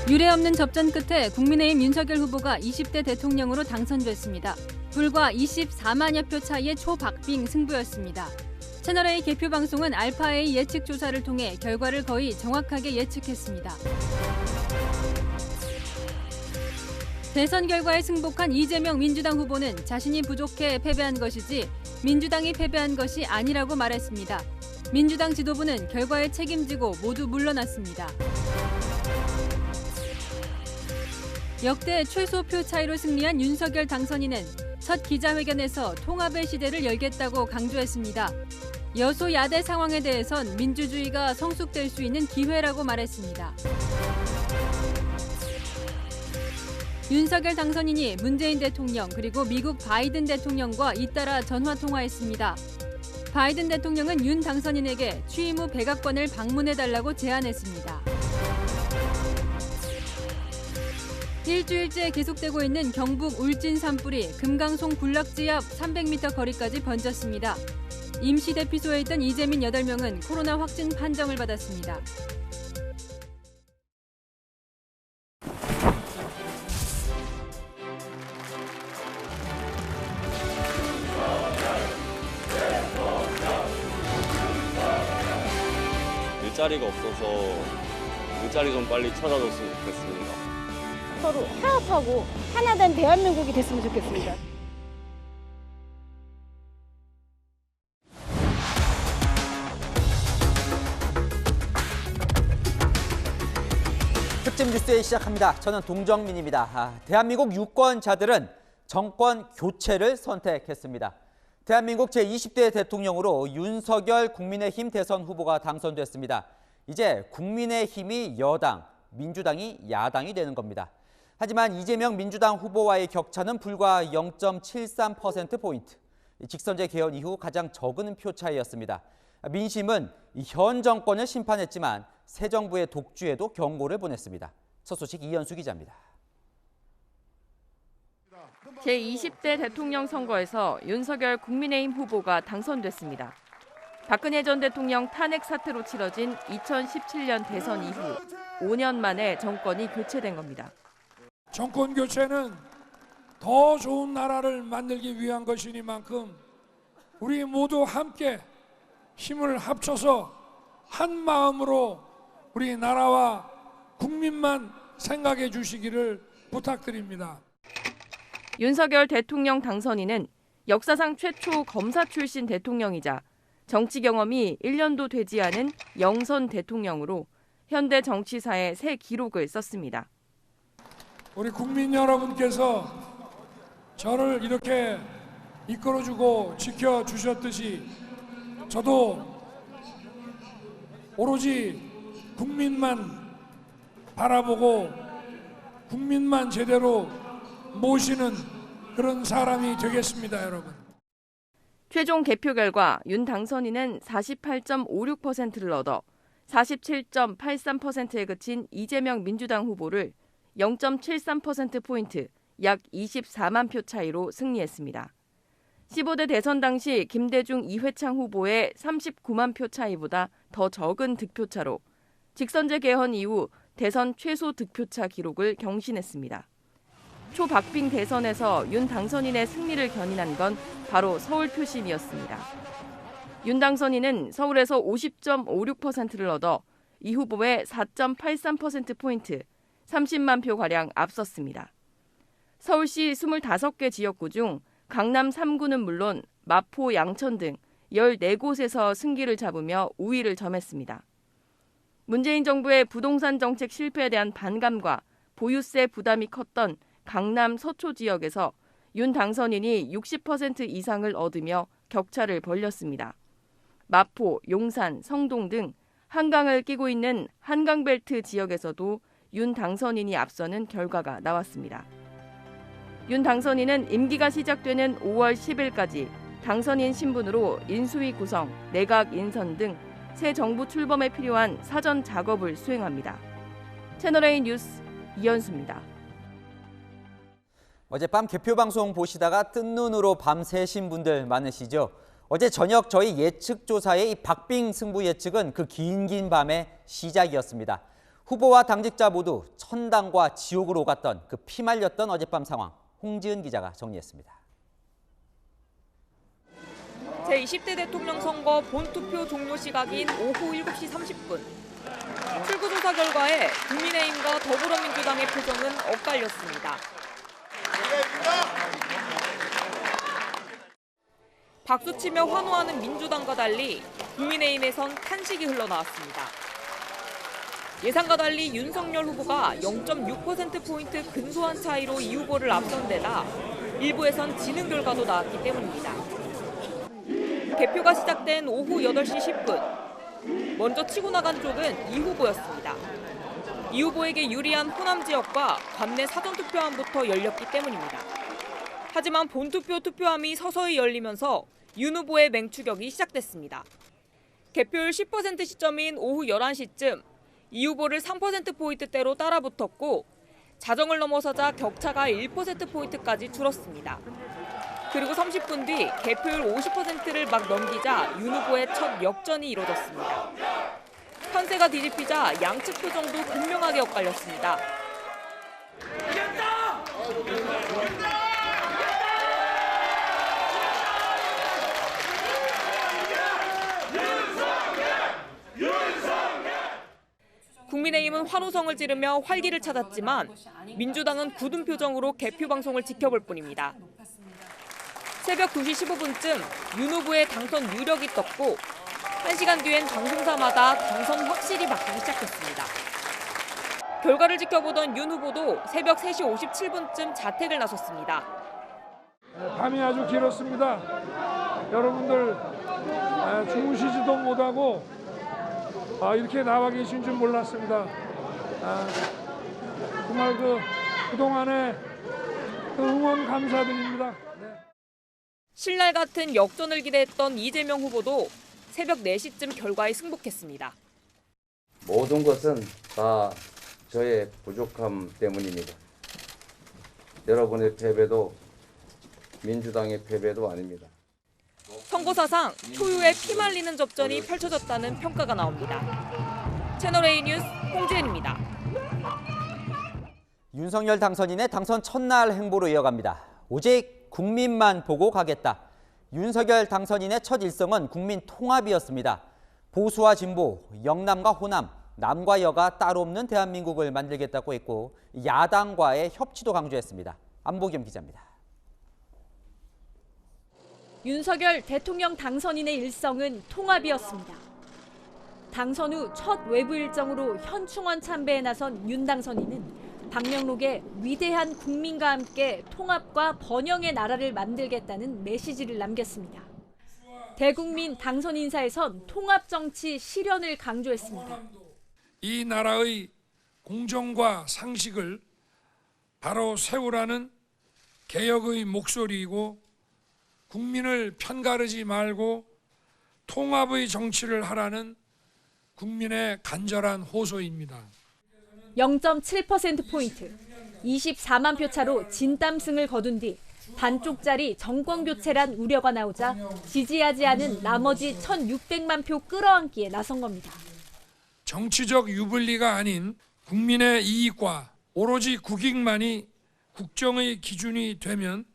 유례없는 접전 끝에 국민의힘 윤석열 후보가 20대 대통령으로 당선됐습니다. 불과 24만여 표 차이의 초박빙 승부였습니다. 채널A 개표 방송은 알파A 예측 조사를 통해 결과를 거의 정확하게 예측했습니다. 대선 결과에 승복한 이재명 민주당 후보는 자신이 부족해 패배한 것이지 민주당이 패배한 것이 아니라고 말했습니다. 민주당 지도부는 결과에 책임지고 모두 물러났습니다. 역대 최소 표 차이로 승리한 윤석열 당선인은 첫 기자회견에서 통합의 시대를 열겠다고 강조했습니다. 여소야대 상황에 대해선 민주주의가 성숙될 수 있는 기회라고 말했습니다. 윤석열 당선인이 문재인 대통령 그리고 미국 바이든 대통령과 잇따라 전화통화했습니다. 바이든 대통령은 윤 당선인에게 취임 후 백악관을 방문해달라고 제안했습니다. 일주일째 계속되고 있는 경북 울진 산불이 금강송 군락지 앞 300m 거리까지 번졌습니다. 임시 대피소에 있던 이재민 8명은 코로나 확진 판정을 받았습니다. 일자리가 없어서 일자리 좀 빨리 찾아줬으면 좋겠습니다. 서로 화합하고 하나된 대한민국이 됐으면 좋겠습니다. 특집 뉴스에 시작합니다. 저는 동정민입니다. 대한민국 유권자들은 정권 교체를 선택했습니다. 대한민국 제20대 대통령으로 윤석열 국민의힘 대선 후보가 당선됐습니다. 이제 국민의힘이 여당, 민주당이 야당이 되는 겁니다. 하지만 이재명 민주당 후보와의 격차는 불과 0.73%포인트. 직선제 개헌 이후 가장 적은 표 차이였습니다. 민심은 현 정권을 심판했지만 새 정부의 독주에도 경고를 보냈습니다. 첫 소식 이현수 기자입니다. 제20대 대통령 선거에서 윤석열 국민의힘 후보가 당선됐습니다. 박근혜 전 대통령 탄핵 사태로 치러진 2017년 대선 이후 5년 만에 정권이 교체된 겁니다. 정권 교체는 더 좋은 나라를 만들기 위한 것이니만큼 우리 모두 함께 힘을 합쳐서 한 마음으로 우리 나라와 국민만 생각해 주시기를 부탁드립니다. 윤석열 대통령 당선인은 역사상 최초 검사 출신 대통령이자 정치 경험이 1년도 되지 않은 영선 대통령으로 현대 정치사에 새 기록을 썼습니다. 우리 국민 여러분께서 저를 이렇게 이끌어주고 지켜주셨듯이 저도 오로지 국민만 바라보고 국민만 제대로 모시는 그런 사람이 되겠습니다, 여러분. 최종 개표 결과 윤 당선인은 48.56%를 얻어 47.83%에 그친 이재명 민주당 후보를 0.73%포인트, 약 24만 표 차이로 승리했습니다. 15대 대선 당시 김대중 이회창 후보의 39만 표 차이보다 더 적은 득표차로 직선제 개헌 이후 대선 최소 득표차 기록을 경신했습니다. 초박빙 대선에서 윤 당선인의 승리를 견인한 건 바로 서울 표심이었습니다. 윤 당선인은 서울에서 50.56%를 얻어 이 후보의 4.83%포인트, 30만 표가량 앞섰습니다. 서울시 25개 지역구 중 강남 3구는 물론 마포, 양천 등 14곳에서 승기를 잡으며 우위를 점했습니다. 문재인 정부의 부동산 정책 실패에 대한 반감과 보유세 부담이 컸던 강남 서초 지역에서 윤 당선인이 60% 이상을 얻으며 격차를 벌렸습니다. 마포, 용산, 성동 등 한강을 끼고 있는 한강벨트 지역에서도 윤 당선인이 앞서는 결과가 나왔습니다. 윤 당선인은 임기가 시작되는 5월 10일까지 당선인 신분으로 인수위 구성, 내각 인선 등 새 정부 출범에 필요한 사전 작업을 수행합니다. 채널A 뉴스 이현수입니다. 어젯밤 개표 방송 보시다가 뜬 눈으로 밤새신 분들 많으시죠? 어제 저녁 저희 예측 조사의 이 박빙 승부 예측은 그 긴 밤의 시작이었습니다. 후보와 당직자 모두 천당과 지옥으로 오갔던 그 피말렸던 어젯밤 상황, 홍지은 기자가 정리했습니다. 제20대 대통령 선거 본투표 종료 시각인 오후 7시 30분. 출구조사 결과에 국민의힘과 더불어민주당의 표정은 엇갈렸습니다. 박수치며 환호하는 민주당과 달리 국민의힘에선 탄식이 흘러나왔습니다. 예상과 달리 윤석열 후보가 0.6%포인트 근소한 차이로 이 후보를 앞선 데다 일부에선 지는 결과도 나왔기 때문입니다. 개표가 시작된 오후 8시 10분. 먼저 치고 나간 쪽은 이 후보였습니다. 이 후보에게 유리한 호남 지역과 관내 사전투표함부터 열렸기 때문입니다. 하지만 본투표 투표함이 서서히 열리면서 윤 후보의 맹추격이 시작됐습니다. 개표율 10% 시점인 오후 11시쯤 이 후보를 3%포인트대로 따라붙었고 자정을 넘어서자 격차가 1%포인트까지 줄었습니다. 그리고 30분 뒤 개표율 50%를 막 넘기자 윤 후보의 첫 역전이 이뤄졌습니다. 판세가 뒤집히자 양측 표정도 극명하게 엇갈렸습니다. 국민의힘은 환호성을 지르며 활기를 찾았지만 민주당은 굳은 표정으로 개표 방송을 지켜볼 뿐입니다. 새벽 2시 15분쯤 윤 후보의 당선 유력이 떴고 1시간 뒤엔 방송사마다 당선 확실히 바뀌기 시작했습니다. 결과를 지켜보던 윤 후보도 새벽 3시 57분쯤 자택을 나섰습니다. 밤이 아주 길었습니다. 여러분들 주무시지도 못하고 이렇게 나와 계신 줄 몰랐습니다. 정말 그동안에 응원 감사드립니다. 신랄 같은 역전을 기대했던 이재명 후보도 새벽 4시쯤 결과에 승복했습니다. 모든 것은 다 저의 부족함 때문입니다. 여러분의 패배도 민주당의 패배도 아닙니다. 선거사상 초유의 피말리는 접전이 펼쳐졌다는 평가가 나옵니다. 채널A 뉴스 홍지은입니다. 윤석열 당선인의 당선 첫날 행보로 이어갑니다. 오직 국민만 보고 가겠다. 윤석열 당선인의 첫 일성은 국민 통합이었습니다. 보수와 진보, 영남과 호남, 남과 여가 따로 없는 대한민국을 만들겠다고 했고 야당과의 협치도 강조했습니다. 안보겸 기자입니다. 윤석열 대통령 당선인의 일성은 통합이었습니다. 당선 후 첫 외부 일정으로 현충원 참배에 나선 윤 당선인은 방명록에 위대한 국민과 함께 통합과 번영의 나라를 만들겠다는 메시지를 남겼습니다. 대국민 당선 인사에선 통합 정치 실현을 강조했습니다. 이 나라의 공정과 상식을 바로 세우라는 개혁의 목소리이고 국민을 편가르지 말고 통합의 정치를 하라는 국민의 간절한 호소입니다. 0.7%포인트, 24만 표 차로 진땀승을 거둔 뒤 반쪽짜리 정권 교체란 우려가 나오자 지지하지 않은 나머지 1,600만 표 끌어안기에 나선 겁니다. 정치적 유불리가 아닌 국민의 이익과 오로지 국익만이 국정의 기준이 되면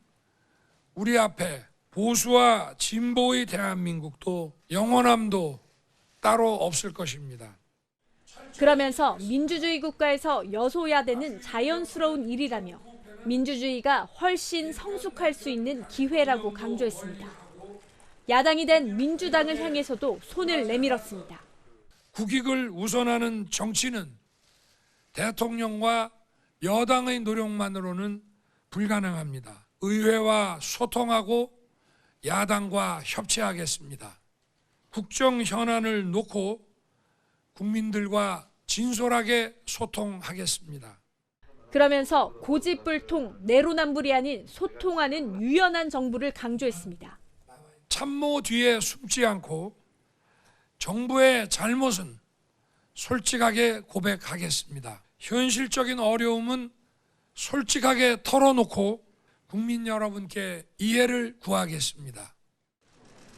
우리 앞에 보수와 진보의 대한민국도 영원함도 따로 없을 것입니다. 그러면서 민주주의 국가에서 여소야대는 자연스러운 일이라며 민주주의가 훨씬 성숙할 수 있는 기회라고 강조했습니다. 야당이 된 민주당을 향해서도 손을 내밀었습니다. 국익을 우선하는 정치는 대통령과 여당의 노력만으로는 불가능합니다. 의회와 소통하고 야당과 협치하겠습니다. 국정 현안을 놓고 국민들과 진솔하게 소통하겠습니다. 그러면서 고집불통, 내로남불이 아닌 소통하는 유연한 정부를 강조했습니다. 참모 뒤에 숨지 않고 정부의 잘못은 솔직하게 고백하겠습니다. 현실적인 어려움은 솔직하게 털어놓고 국민 여러분께 이해를 구하겠습니다.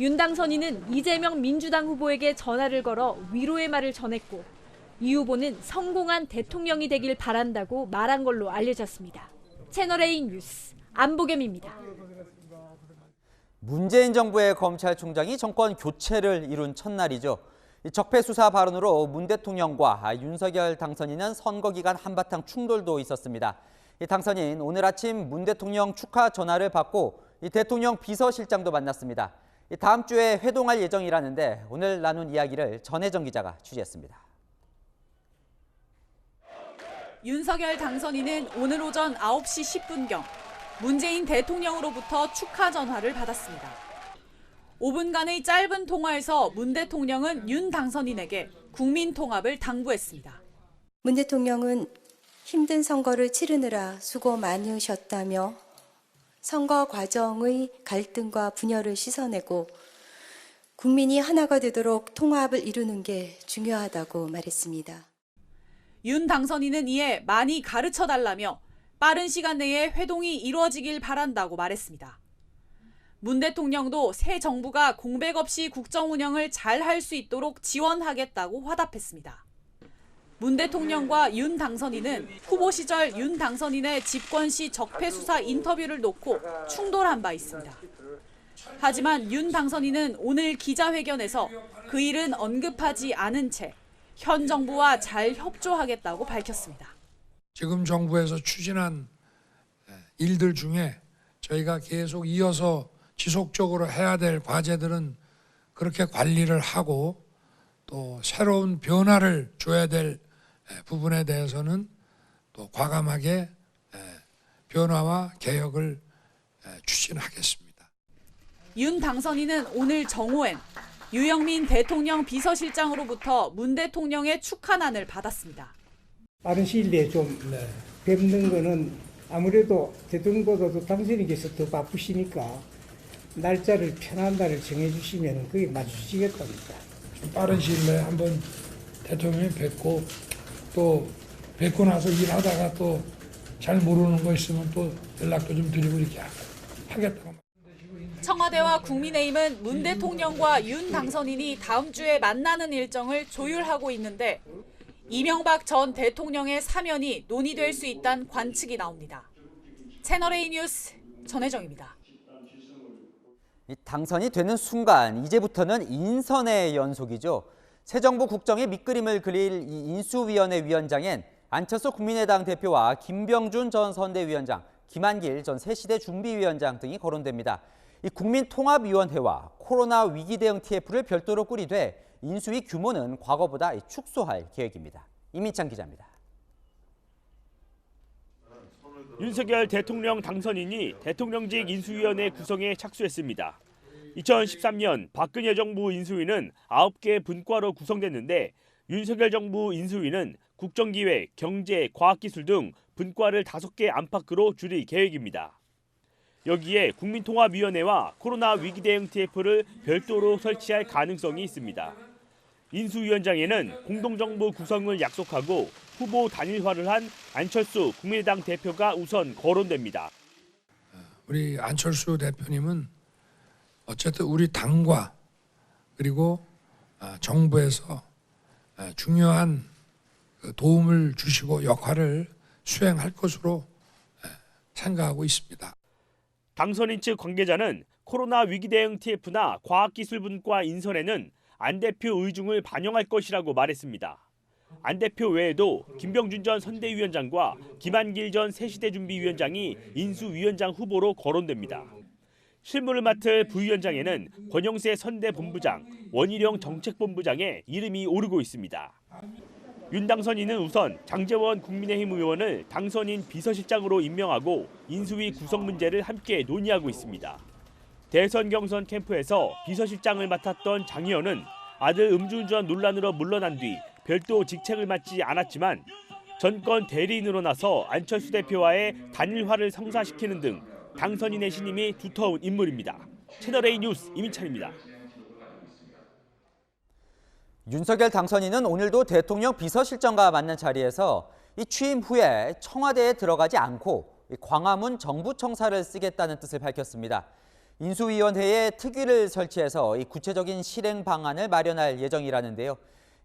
윤 당선인은 이재명 민주당 후보에게 전화를 걸어 위로의 말을 전했고 이 후보는 성공한 대통령이 되길 바란다고 말한 걸로 알려졌습니다. 채널A 뉴스 안보겸입니다. 문재인 정부의 검찰총장이 정권 교체를 이룬 첫날이죠. 적폐 수사 발언으로 문 대통령과 윤석열 당선인은 선거 기간 한바탕 충돌도 있었습니다. 당선인 오늘 아침 문 대통령 축하 전화를 받고 대통령 비서실장도 만났습니다. 다음 주에 회동할 예정이라는데 오늘 나눈 이야기를 전혜정 기자가 취재했습니다. 윤석열 당선인은 오늘 오전 9시 10분경 문재인 대통령으로부터 축하 전화를 받았습니다. 5분간의 짧은 통화에서 문 대통령은 윤 당선인에게 국민 통합을 당부했습니다. 문 대통령은 힘든 선거를 치르느라 수고 많으셨다며 선거 과정의 갈등과 분열을 씻어내고 국민이 하나가 되도록 통합을 이루는 게 중요하다고 말했습니다. 윤 당선인은 이에 많이 가르쳐달라며 빠른 시간 내에 회동이 이루어지길 바란다고 말했습니다. 문 대통령도 새 정부가 공백 없이 국정 운영을 잘 할 수 있도록 지원하겠다고 화답했습니다. 문 대통령과 윤 당선인은 후보 시절 윤 당선인의 집권 시 적폐 수사 인터뷰를 놓고 충돌한 바 있습니다. 하지만 윤 당선인은 오늘 기자회견에서 그 일은 언급하지 않은 채 현 정부와 잘 협조하겠다고 밝혔습니다. 지금 정부에서 추진한 일들 중에 저희가 계속 이어서 지속적으로 해야 될 과제들은 그렇게 관리를 하고 또 새로운 변화를 줘야 될 부분에 대해서는 또 과감하게 변화와 개혁을 추진하겠습니다. 윤 당선인은 오늘 정오엔 유영민 대통령 비서실장으로부터 문 대통령의 축하난을 받았습니다. 빠른 시일 내에 좀 뵙는 거는 아무래도 대통령보다도 당선인께서 더 바쁘시니까 날짜를 편한 날을 정해주시면 그게 맞추시겠답니다. 좀 빠른 시일 내에 한번 대통령이 뵙고 또 뵙고 나서 일하다가 또 잘 모르는 거 있으면 또 연락도 좀 드리고 이렇게 하겠다고. 청와대와 국민의힘은 문 대통령과 윤 당선인이 다음 주에 만나는 일정을 조율하고 있는데 이명박 전 대통령의 사면이 논의될 수 있다는 관측이 나옵니다. 채널A 뉴스 전혜정입니다. 당선이 되는 순간 이제부터는 인선의 연속이죠. 새 정부 국정의 밑그림을 그릴 이 인수위원회 위원장엔 안철수 국민의당 대표와 김병준 전 선대위원장, 김한길 전 새시대 준비위원장 등이 거론됩니다. 이 국민통합위원회와 코로나 위기 대응 TF를 별도로 꾸리되 인수위 규모는 과거보다 축소할 계획입니다. 이민찬 기자입니다. 윤석열 대통령 당선인이 대통령직 인수위원회 구성에 착수했습니다. 2013년 박근혜 정부 인수위는 9개 분과로 구성됐는데 윤석열 정부 인수위는 국정기획, 경제, 과학기술 등 분과를 5개 안팎으로 줄일 계획입니다. 여기에 국민통합위원회와 코로나 위기 대응 TF를 별도로 설치할 가능성이 있습니다. 인수위원장에는 공동정부 구성을 약속하고 후보 단일화를 한 안철수 국민의당 대표가 우선 거론됩니다. 우리 안철수 대표님은 어쨌든 우리 당과 그리고 정부에서 중요한 도움을 주시고 역할을 수행할 것으로 생각하고 있습니다. 당선인 측 관계자는 코로나 위기 대응 TF나 과학기술 분과 인선에는 안 대표 의중을 반영할 것이라고 말했습니다. 안 대표 외에도 김병준 전 선대위원장과 김한길 전 새시대 준비위원장이 인수위원장 후보로 거론됩니다. 실무를 맡을 부위원장에는 권영세 선대본부장, 원희룡 정책본부장의 이름이 오르고 있습니다. 윤 당선인은 우선 장제원 국민의힘 의원을 당선인 비서실장으로 임명하고 인수위 구성 문제를 함께 논의하고 있습니다. 대선 경선 캠프에서 비서실장을 맡았던 장 의원은 아들 음주운전 논란으로 물러난 뒤 별도 직책을 맡지 않았지만 전권 대리인으로 나서 안철수 대표와의 단일화를 성사시키는 등 당선인의 신임이 두터운 인물입니다. 채널A 뉴스 이민찬입니다. 윤석열 당선인은 오늘도 대통령 비서실장과 만난 자리에서 이 취임 후에 청와대에 들어가지 않고 광화문 정부청사를 쓰겠다는 뜻을 밝혔습니다. 인수위원회에 특위를 설치해서 이 구체적인 실행 방안을 마련할 예정이라는데요.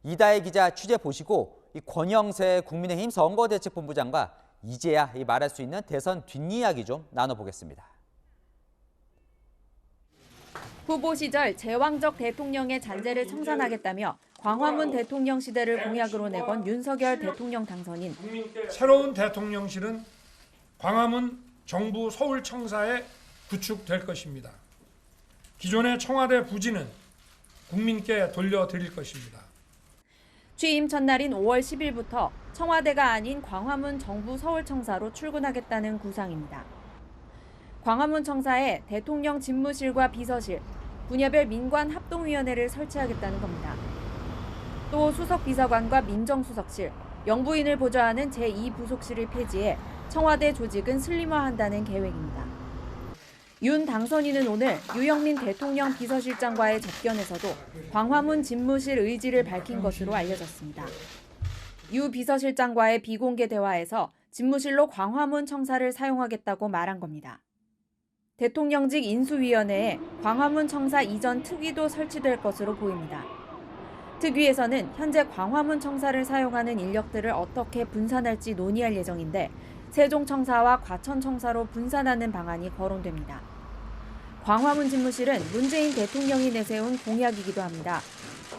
이다혜 기자 취재 보시고 이 권영세 국민의힘 선거대책본부장과 이제야 말할 수 있는 대선 뒷이야기 좀 나눠보겠습니다. 후보 시절 제왕적 대통령의 잔재를 청산하겠다며 광화문 대통령 시대를 공약으로 내건 윤석열 대통령 당선인. 새로운 대통령실은 광화문 정부 서울청사에 구축될 것입니다. 기존의 청와대 부지는 국민께 돌려드릴 것입니다. 취임 첫날인 5월 10일부터 청와대가 아닌 광화문 정부 서울청사로 출근하겠다는 구상입니다. 광화문 청사에 대통령 집무실과 비서실, 분야별 민관합동위원회를 설치하겠다는 겁니다. 또 수석비서관과 민정수석실, 영부인을 보좌하는 제2부속실을 폐지해 청와대 조직은 슬림화한다는 계획입니다. 윤 당선인은 오늘 유영민 대통령 비서실장과의 접견에서도 광화문 집무실 의지를 밝힌 것으로 알려졌습니다. 유 비서실장과의 비공개 대화에서 집무실로 광화문 청사를 사용하겠다고 말한 겁니다. 대통령직 인수위원회에 광화문 청사 이전 특위도 설치될 것으로 보입니다. 특위에서는 현재 광화문 청사를 사용하는 인력들을 어떻게 분산할지 논의할 예정인데 세종청사와 과천청사로 분산하는 방안이 거론됩니다. 광화문 집무실은 문재인 대통령이 내세운 공약이기도 합니다.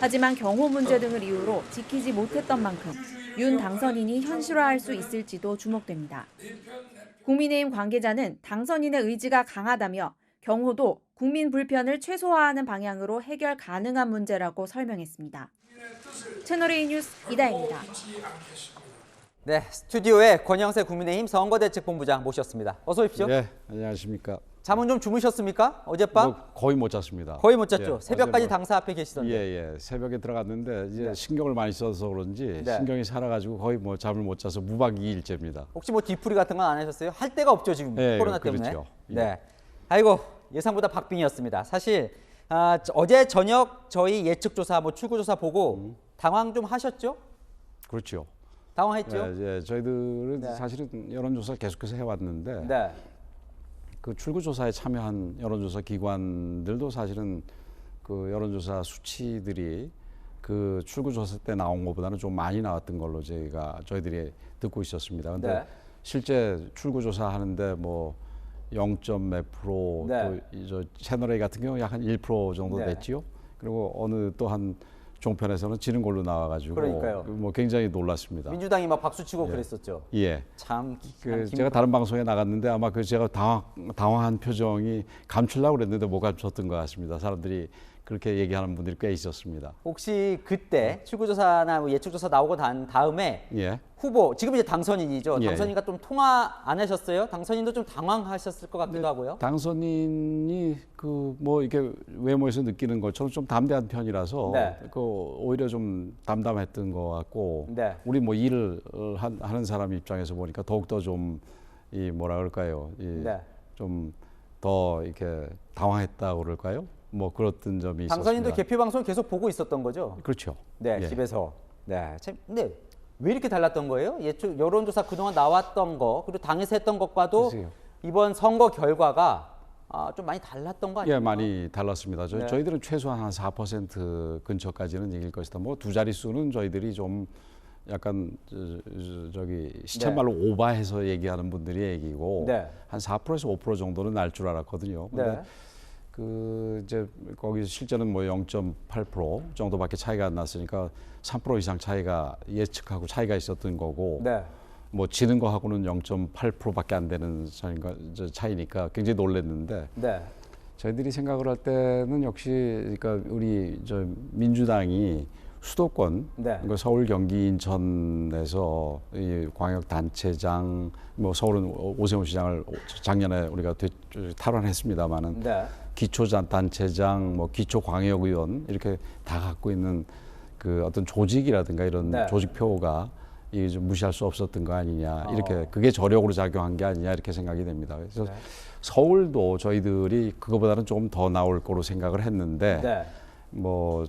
하지만 경호 문제 등을 이유로 지키지 못했던 만큼 윤 당선인이 현실화할 수 있을지도 주목됩니다. 국민의힘 관계자는 당선인의 의지가 강하다며 경호도 국민 불편을 최소화하는 방향으로 해결 가능한 문제라고 설명했습니다. 채널A 뉴스 이다혜입니다. 네, 스튜디오에 권영세 국민의힘 선거대책본부장 모셨습니다. 어서 오십시오. 네, 안녕하십니까. 잠은 좀 주무셨습니까? 어젯밤? 거의 못 잤습니다. 거의 못 잤죠. 예, 새벽까지 당사 앞에 계시던데. 예. 새벽에 들어갔는데 이제 신경을 많이 써서 그런지 네. 신경이 살아가지고 거의 잠을 못 자서 무박 2일째입니다. 혹시 뒤풀이 같은 건 안 하셨어요? 할 데가 없죠 지금 네, 코로나 때문에. 그렇죠. 네. 아이고 예상보다 박빙이었습니다. 사실 어제 저녁 저희 예측조사, 출구조사 보고 당황 좀 하셨죠? 그렇죠. 당황했죠? 네, 저희들은 사실은 여론조사 계속해서 해왔는데 네. 그 출구조사에 참여한 여론조사 기관들도 사실은 그 여론조사 수치들이 그 출구조사 때 나온 것보다는 좀 많이 나왔던 걸로 저희들이 듣고 있었습니다. 근데 네. 실제 출구조사 하는데 0.몇 프로, 네. 또 채널A 같은 경우 약 한 1% 정도 네. 됐지요. 그리고 어느 또 한 종편에서는 지는 걸로 나와가지고 그러니까요. 굉장히 놀랐습니다. 민주당이 막 박수치고 그랬었죠. 예. 참 제가 다른 방송에 나갔는데 아마 제가 당황한 표정이 감추려고 그랬는데 못 감췄던 것 같습니다. 사람들이 그렇게 얘기하는 분들이 꽤 있었습니다. 혹시 그때 출구조사나 예측조사 나오고 난 다음에 후보 지금 이제 당선인이죠. 당선인과 좀 통화 안 하셨어요? 당선인도 좀 당황하셨을 것 같기도 하고요. 당선인이 이렇게 외모에서 느끼는 것처럼 좀 담대한 편이라서 오히려 좀 담담했던 것 같고 우리 일을 하는 사람 입장에서 보니까 더욱더 좀 뭐라 그럴까요? 좀 더 이렇게 당황했다고 그럴까요? 그렇던 점이 있었습니다. 당선인도 개표 방송 계속 보고 있었던 거죠? 그렇죠. 네, 집에서. 네. 근데 왜 이렇게 달랐던 거예요? 여론조사 그동안 나왔던 거 그리고 당에서 했던 것과도 이번 선거 결과가 좀 많이 달랐던 거 아니에요? 예, 많이 달랐습니다. 저희들은 최소한 한 4% 근처까지는 이길 것이다. 두 자릿수는 저희들이 좀 약간 시쳇말로 오바해서 얘기하는 분들이 얘기고 한 4%에서 5% 정도는 날 줄 알았거든요. 근데 이제 거기서 실제는 0.8% 정도밖에 차이가 안 났으니까 3% 이상 차이가 예측하고 차이가 있었던 거고 지는 거하고는 0.8%밖에 안 되는 차이니까 굉장히 놀랐는데 저희들이 생각을 할 때는 역시 그러니까 우리 민주당이 수도권, 서울, 경기, 인천에서 이 광역 단체장, 서울은 오세훈 시장을 작년에 우리가 탈환했습니다만은 기초단체장, 기초광역의원 이렇게 다 갖고 있는 그 어떤 조직이라든가 이런 조직표가 좀 무시할 수 없었던 거 아니냐 이렇게 그게 저력으로 작용한 게 아니냐 이렇게 생각이 됩니다. 그래서 서울도 저희들이 그거보다는 조금 더 나올 거로 생각을 했는데.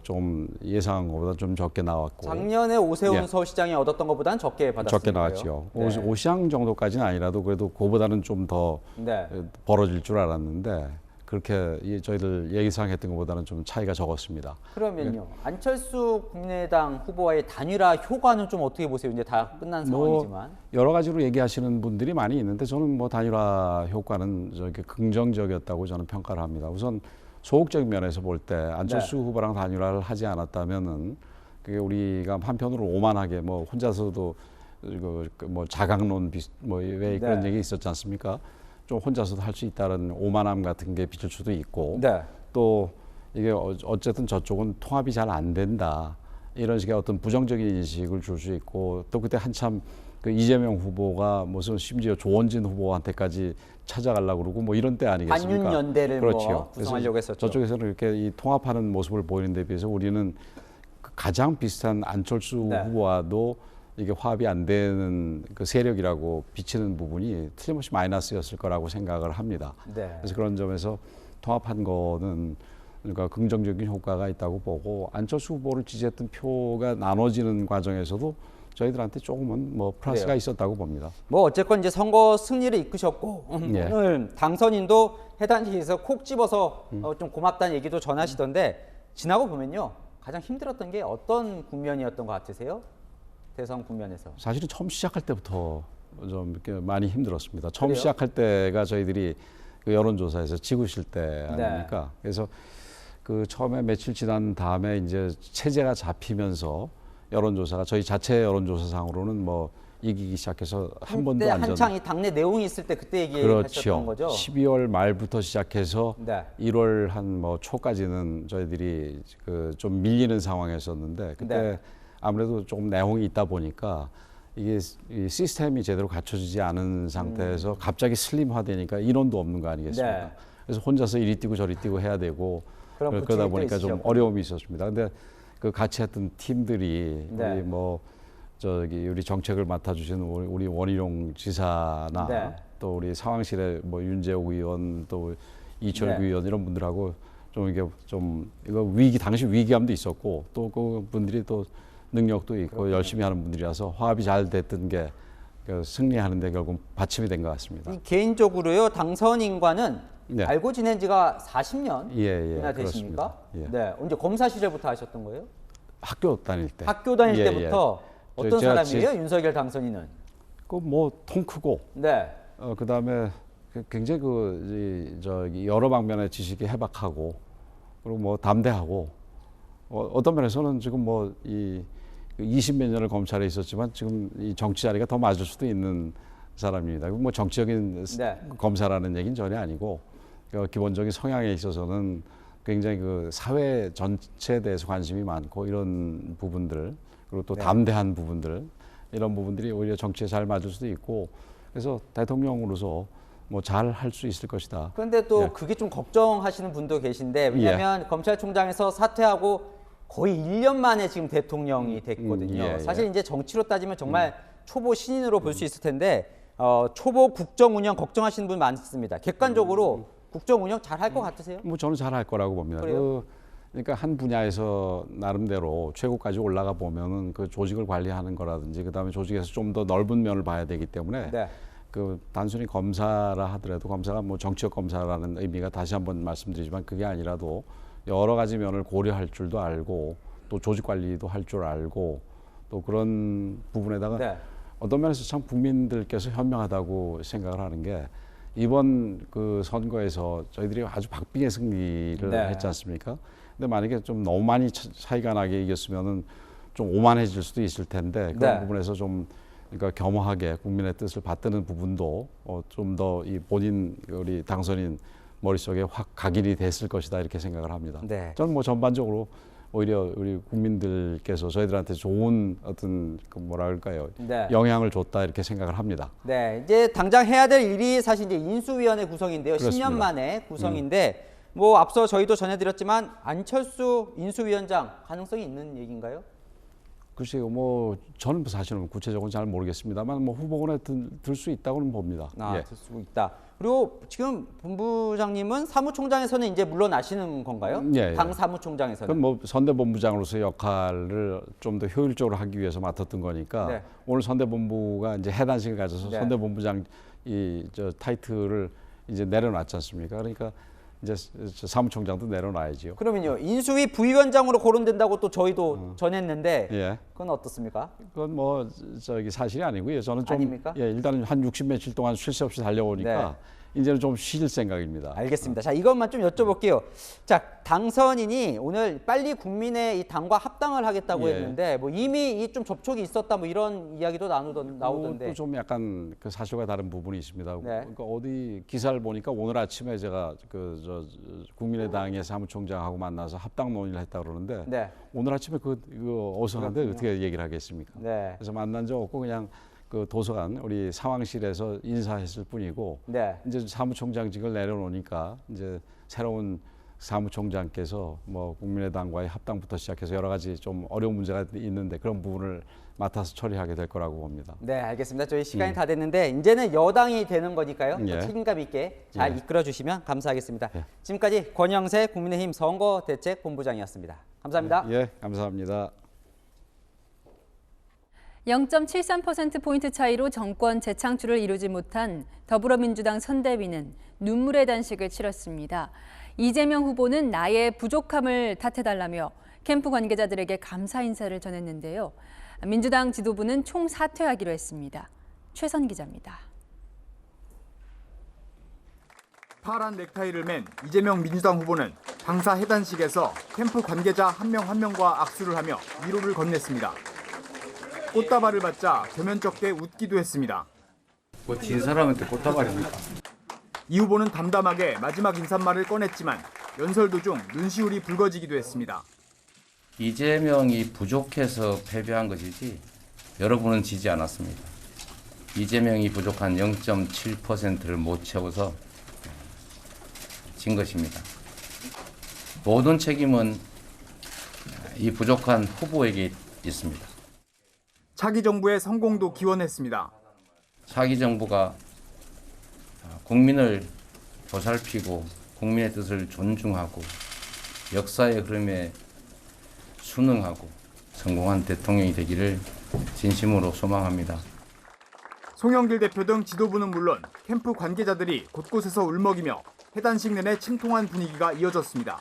좀 예상한 것보다 좀 적게 나왔고 작년에 오세훈 서울시장이 얻었던 것보다는 적게 받았어요. 적게 나왔죠. 오시장 정도까지는 아니라도 그래도 그거보다는 좀 더 벌어질 줄 알았는데 그렇게 저희들 예상했던 것보다는 좀 차이가 적었습니다. 그러면요, 안철수 국민의당 후보와의 단일화 효과는 좀 어떻게 보세요? 이제 다 끝난 상황이지만. 여러 가지로 얘기하시는 분들이 많이 있는데 저는 뭐 단일화 효과는 저기 긍정적이었다고 저는 평가를 합니다. 우선 소극적인 면에서 볼 때 안철수 후보랑 단일화를 하지 않았다면은 그게 우리가 한편으로 오만하게 뭐 혼자서도 뭐 자강론 왜 그런 얘기 있었지 않습니까? 좀 혼자서도 할 수 있다는 오만함 같은 게 비칠 수도 있고 또 이게 어쨌든 저쪽은 통합이 잘 안 된다 이런 식의 어떤 부정적인 인식을 줄 수 있고 또 그때 한참 그 이재명 후보가 무슨 심지어 조원진 후보한테까지 찾아가려고 그러고 뭐 이런 때 아니겠습니까? 반윤연대를 그렇죠. 뭐 구성하려고 했었죠. 저쪽에서는 이렇게 이 통합하는 모습을 보이는 데 비해서 우리는 가장 비슷한 안철수 후보와도 이게 화합이 안 되는 그 세력이라고 비치는 부분이 틀림없이 마이너스였을 거라고 생각을 합니다. 그래서 그런 점에서 통합한 거는 그러니까 긍정적인 효과가 있다고 보고 안철수 후보를 지지했던 표가 나눠지는 과정에서도 저희들한테 조금은 뭐 플러스가 있었다고 봅니다. 뭐 어쨌건 이제 선거 승리를 이끄셨고 오늘 당선인도 해당시에서 콕 집어서 좀 고맙다는 얘기도 전하시던데 지나고 보면요 가장 힘들었던 게 어떤 국면이었던 것 같으세요? 대선 국면에서. 사실은 처음 시작할 때부터 좀 이렇게 많이 힘들었습니다. 처음 시작할 때가 저희들이 그 여론조사에서 찍으실 때 아닙니까? 그래서 그 처음에 며칠 지난 다음에 이제 체제가 잡히면서 여론조사가 저희 자체 여론조사상으로는 뭐 이기기 시작해서 한 번도 안 한창 이 당내 내용이 있을 때 그때 얘기하셨던 거죠? 12월 말부터 시작해서 1월 한 뭐 초까지는 저희들이 그 좀 밀리는 상황이었었는데 그때 아무래도 조금 내용이 있다 보니까 이게 이 시스템이 제대로 갖춰지지 않은 상태에서 갑자기 슬림화되니까 인원도 없는 거 아니겠습니까? 그래서 혼자서 이리 뛰고 저리 뛰고 해야 되고 그러다 보니까 좀 어려움이 있었습니다. 근데 그 같이 했던 팀들이 우리 뭐 우리 정책을 맡아주신 우리 원희룡 지사나 또 우리 상황실에 뭐 윤재욱 의원 또 이철규 의원 이런 분들하고 좀 이게 좀 이거 당시 위기감도 있었고 또 그 분들이 또 능력도 있고 열심히 하는 분들이라서 화합이 잘 됐던 게 승리하는 데 결국 받침이 된 것 같습니다. 개인적으로요 당선인과는 알고 지낸 지가 40년이나 되십니까? 언제 검사 시절부터 하셨던 거예요? 학교 다닐 때. 학교 다닐 때부터 어떤 사람이에요? 윤석열 당선인은? 그 뭐 통 크고. 그다음에 굉장히 여러 방면의 지식이 해박하고 그리고 뭐 담대하고 어떤 면에서는 지금 뭐 이 20몇 년을 검찰에 있었지만 지금 이 정치 자리가 더 맞을 수도 있는 사람입니다. 뭐 정치적인 검사라는 얘기는 전혀 아니고 기본적인 성향에 있어서는 굉장히 그 사회 전체에 대해서 관심이 많고 이런 부분들 그리고 또 담대한 부분들 이런 부분들이 오히려 정치에 잘 맞을 수도 있고 그래서 대통령으로서 뭐 잘 할 수 있을 것이다. 그런데 또 그게 좀 걱정하시는 분도 계신데 왜냐하면 검찰총장에서 사퇴하고 거의 1년 만에 지금 대통령이 됐거든요. 사실 이제 정치로 따지면 정말 초보 신인으로 볼 수 있을 텐데 초보 국정 운영 걱정하시는 분 많습니다. 객관적으로 국정 운영 잘 할 것 같으세요? 뭐 저는 잘 할 거라고 봅니다. 그러니까 한 분야에서 나름대로 최고까지 올라가 보면은 그 조직을 관리하는 거라든지 그다음에 조직에서 좀 더 넓은 면을 봐야 되기 때문에 그 단순히 검사라 하더라도 검사가 뭐 정치적 검사라는 의미가 다시 한번 말씀드리지만 그게 아니라도 여러 가지 면을 고려할 줄도 알고 또 조직 관리도 할 줄 알고 또 그런 부분에다가 어떤 면에서 참 국민들께서 현명하다고 생각을 하는 게 이번 그 선거에서 저희들이 아주 박빙의 승리를 했지 않습니까? 근데 만약에 좀 너무 많이 차이가 나게 이겼으면은 좀 오만해질 수도 있을 텐데 그런 부분에서 좀 그러니까 겸허하게 국민의 뜻을 받드는 부분도 좀 더 이 본인 우리 당선인 머릿속에 확 각인이 됐을 것이다 이렇게 생각을 합니다. 저는 뭐 전반적으로 오히려 우리 국민들께서 저희들한테 좋은 어떤 그 뭐라 그럴까요? 영향을 줬다 이렇게 생각을 합니다. 이제 당장 해야 될 일이 사실 이제 인수위원회 구성인데요. 그렇습니다. 10년 만에 구성인데 뭐 앞서 저희도 전해드렸지만 안철수 인수위원장 가능성이 있는 얘기인가요? 글쎄요, 뭐 저는 사실은 구체적으로 잘 모르겠습니다만 뭐 후보군에 들 수 있다고는 봅니다. 들 수 있다. 그리고 지금 본부장님은 사무총장에서는 이제 물러나시는 건가요? 당 사무총장에서는. 그럼 뭐 선대본부장으로서의 역할을 좀 더 효율적으로 하기 위해서 맡았던 거니까 오늘 선대본부가 이제 해단식을 가져서 선대본부장 저 타이틀을 이제 내려놨지 않습니까? 그러니까 이제 사무총장도 내려놔야지요. 그러면요, 인수위 부위원장으로 거론된다고 또 저희도 전했는데 예. 그건 어떻습니까? 그건 뭐 저기 사실이 아니고요. 저는 좀 아닙니까? 예, 일단은 한 60 며칠 동안 쉴 새 없이 달려오니까 이제는 좀 쉴 생각입니다. 알겠습니다. 자, 이것만 좀 여쭤볼게요. 자, 당선인이 오늘 빨리 국민의 이 당과 합당을 하겠다고 예. 했는데 뭐 이미 이 좀 접촉이 있었다 뭐 이런 이야기도 나오던데. 또 좀 약간 그 사실과 다른 부분이 있습니다. 네. 그러니까 어디 기사를 보니까 오늘 아침에 제가 국민의당의 사무총장하고 만나서 합당 논의를 했다 그러는데 네. 오늘 아침에 그거 어서한데 어떻게 얘기를 하겠습니까? 네. 그래서 만난 적 없고 그냥 그 도서관 우리 상황실에서 인사했을 뿐이고 네. 이제 사무총장직을 내려놓으니까 이제 새로운 사무총장께서 뭐 국민의당과의 합당부터 시작해서 여러 가지 좀 어려운 문제가 있는데 그런 부분을 맡아서 처리하게 될 거라고 봅니다. 네, 알겠습니다. 저희 시간이 다 됐는데 이제는 여당이 되는 거니까요. 예. 책임감 있게 잘 이끌어 주시면 감사하겠습니다. 예. 지금까지 권영세 국민의힘 선거대책본부장이었습니다. 감사합니다. 예, 감사합니다. 0.73%포인트 차이로 정권 재창출을 이루지 못한 더불어민주당 선대위는 눈물의 단식을 치렀습니다. 이재명 후보는 나의 부족함을 탓해달라며 캠프 관계자들에게 감사 인사를 전했는데요. 민주당 지도부는 총사퇴하기로 했습니다. 최선 기자입니다. 파란 넥타이를 맨 이재명 민주당 후보는 당사 해단식에서 캠프 관계자 한 명 한 명과 악수를 하며 위로를 건넸습니다. 꽃다발을 받자 겸연쩍게 웃기도 했습니다. 뭐 진 사람한테 꽃다발입니까? 이 후보는 담담하게 마지막 인사말을 꺼냈지만 연설 도중 눈시울이 붉어지기도 했습니다. 이재명이 부족해서 패배한 것이지 여러분은 지지 않았습니다. 이재명이 부족한 0.7%를 못 채워서 진 것입니다. 모든 책임은 이 부족한 후보에게 있습니다. 차기 정부의 성공도 기원했습니다. 차기 정부가 국민을 보살피고 국민의 뜻을 존중하고 역사의 흐름에 순응하고 성공한 대통령이 되기를 진심으로 소망합니다. 송영길 대표 등 지도부는 물론 캠프 관계자들이 곳곳에서 울먹이며 해단식 내내 침통한 분위기가 이어졌습니다.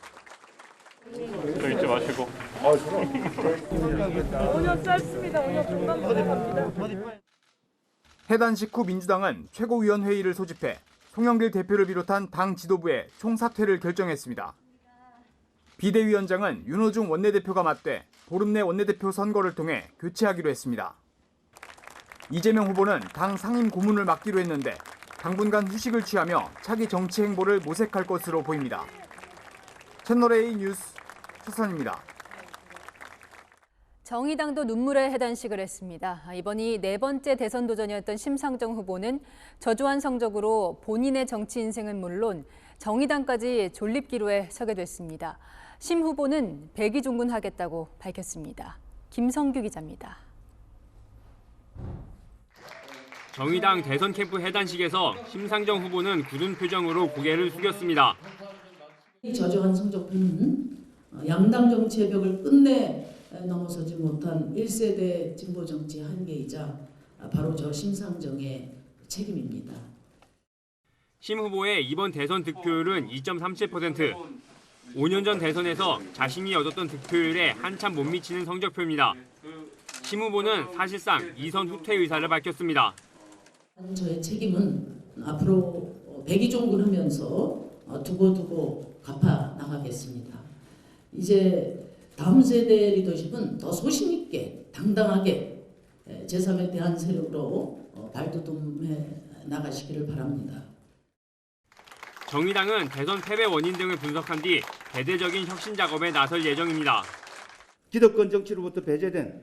저 잊지 마시고. 오늘 짧습니다. 오늘 금방 들어갑니다. 해단식 후 민주당은 최고위원회의를 소집해 송영길 대표를 비롯한 당 지도부의 총사퇴를 결정했습니다. 비대위원장은 윤호중 원내대표가 맞대 보름 내 원내대표 선거를 통해 교체하기로 했습니다. 이재명 후보는 당 상임 고문을 맡기로 했는데 당분간 휴식을 취하며 차기 정치 행보를 모색할 것으로 보입니다. 채널A 뉴스 최선입니다. 정의당도 눈물의 해단식을 했습니다. 이번이 네 번째 대선 도전이었던 심상정 후보는 저조한 성적으로 본인의 정치 인생은 물론 정의당까지 졸립기로에 서게 됐습니다. 심 후보는 백의종군하겠다고 밝혔습니다. 김성규 기자입니다. 정의당 대선 캠프 해단식에서 심상정 후보는 굳은 표정으로 고개를 숙였습니다. 이 저조한 성적은 양당 정치의 벽을 끝내 넘어서지 못한 1세대 진보 정치 한계이자 바로 저 심상정의 책임입니다. 심 후보의 이번 대선 득표율은 2.37%. 5년 전 대선에서 자신이 얻었던 득표율에 한참 못 미치는 성적표입니다. 심 후보는 사실상 2선 후퇴 의사를 밝혔습니다. 저의 책임은 앞으로 백의종군하면서 두고두고 갚아 나가겠습니다. 이제 다음 세대 리더십은 더 소신 있게 당당하게 제3의 대안 세력으로 발돋움해 나가시기를 바랍니다. 정의당은 대선 패배 원인 등을 분석한 뒤 대대적인 혁신 작업에 나설 예정입니다. 기득권 정치로부터 배제된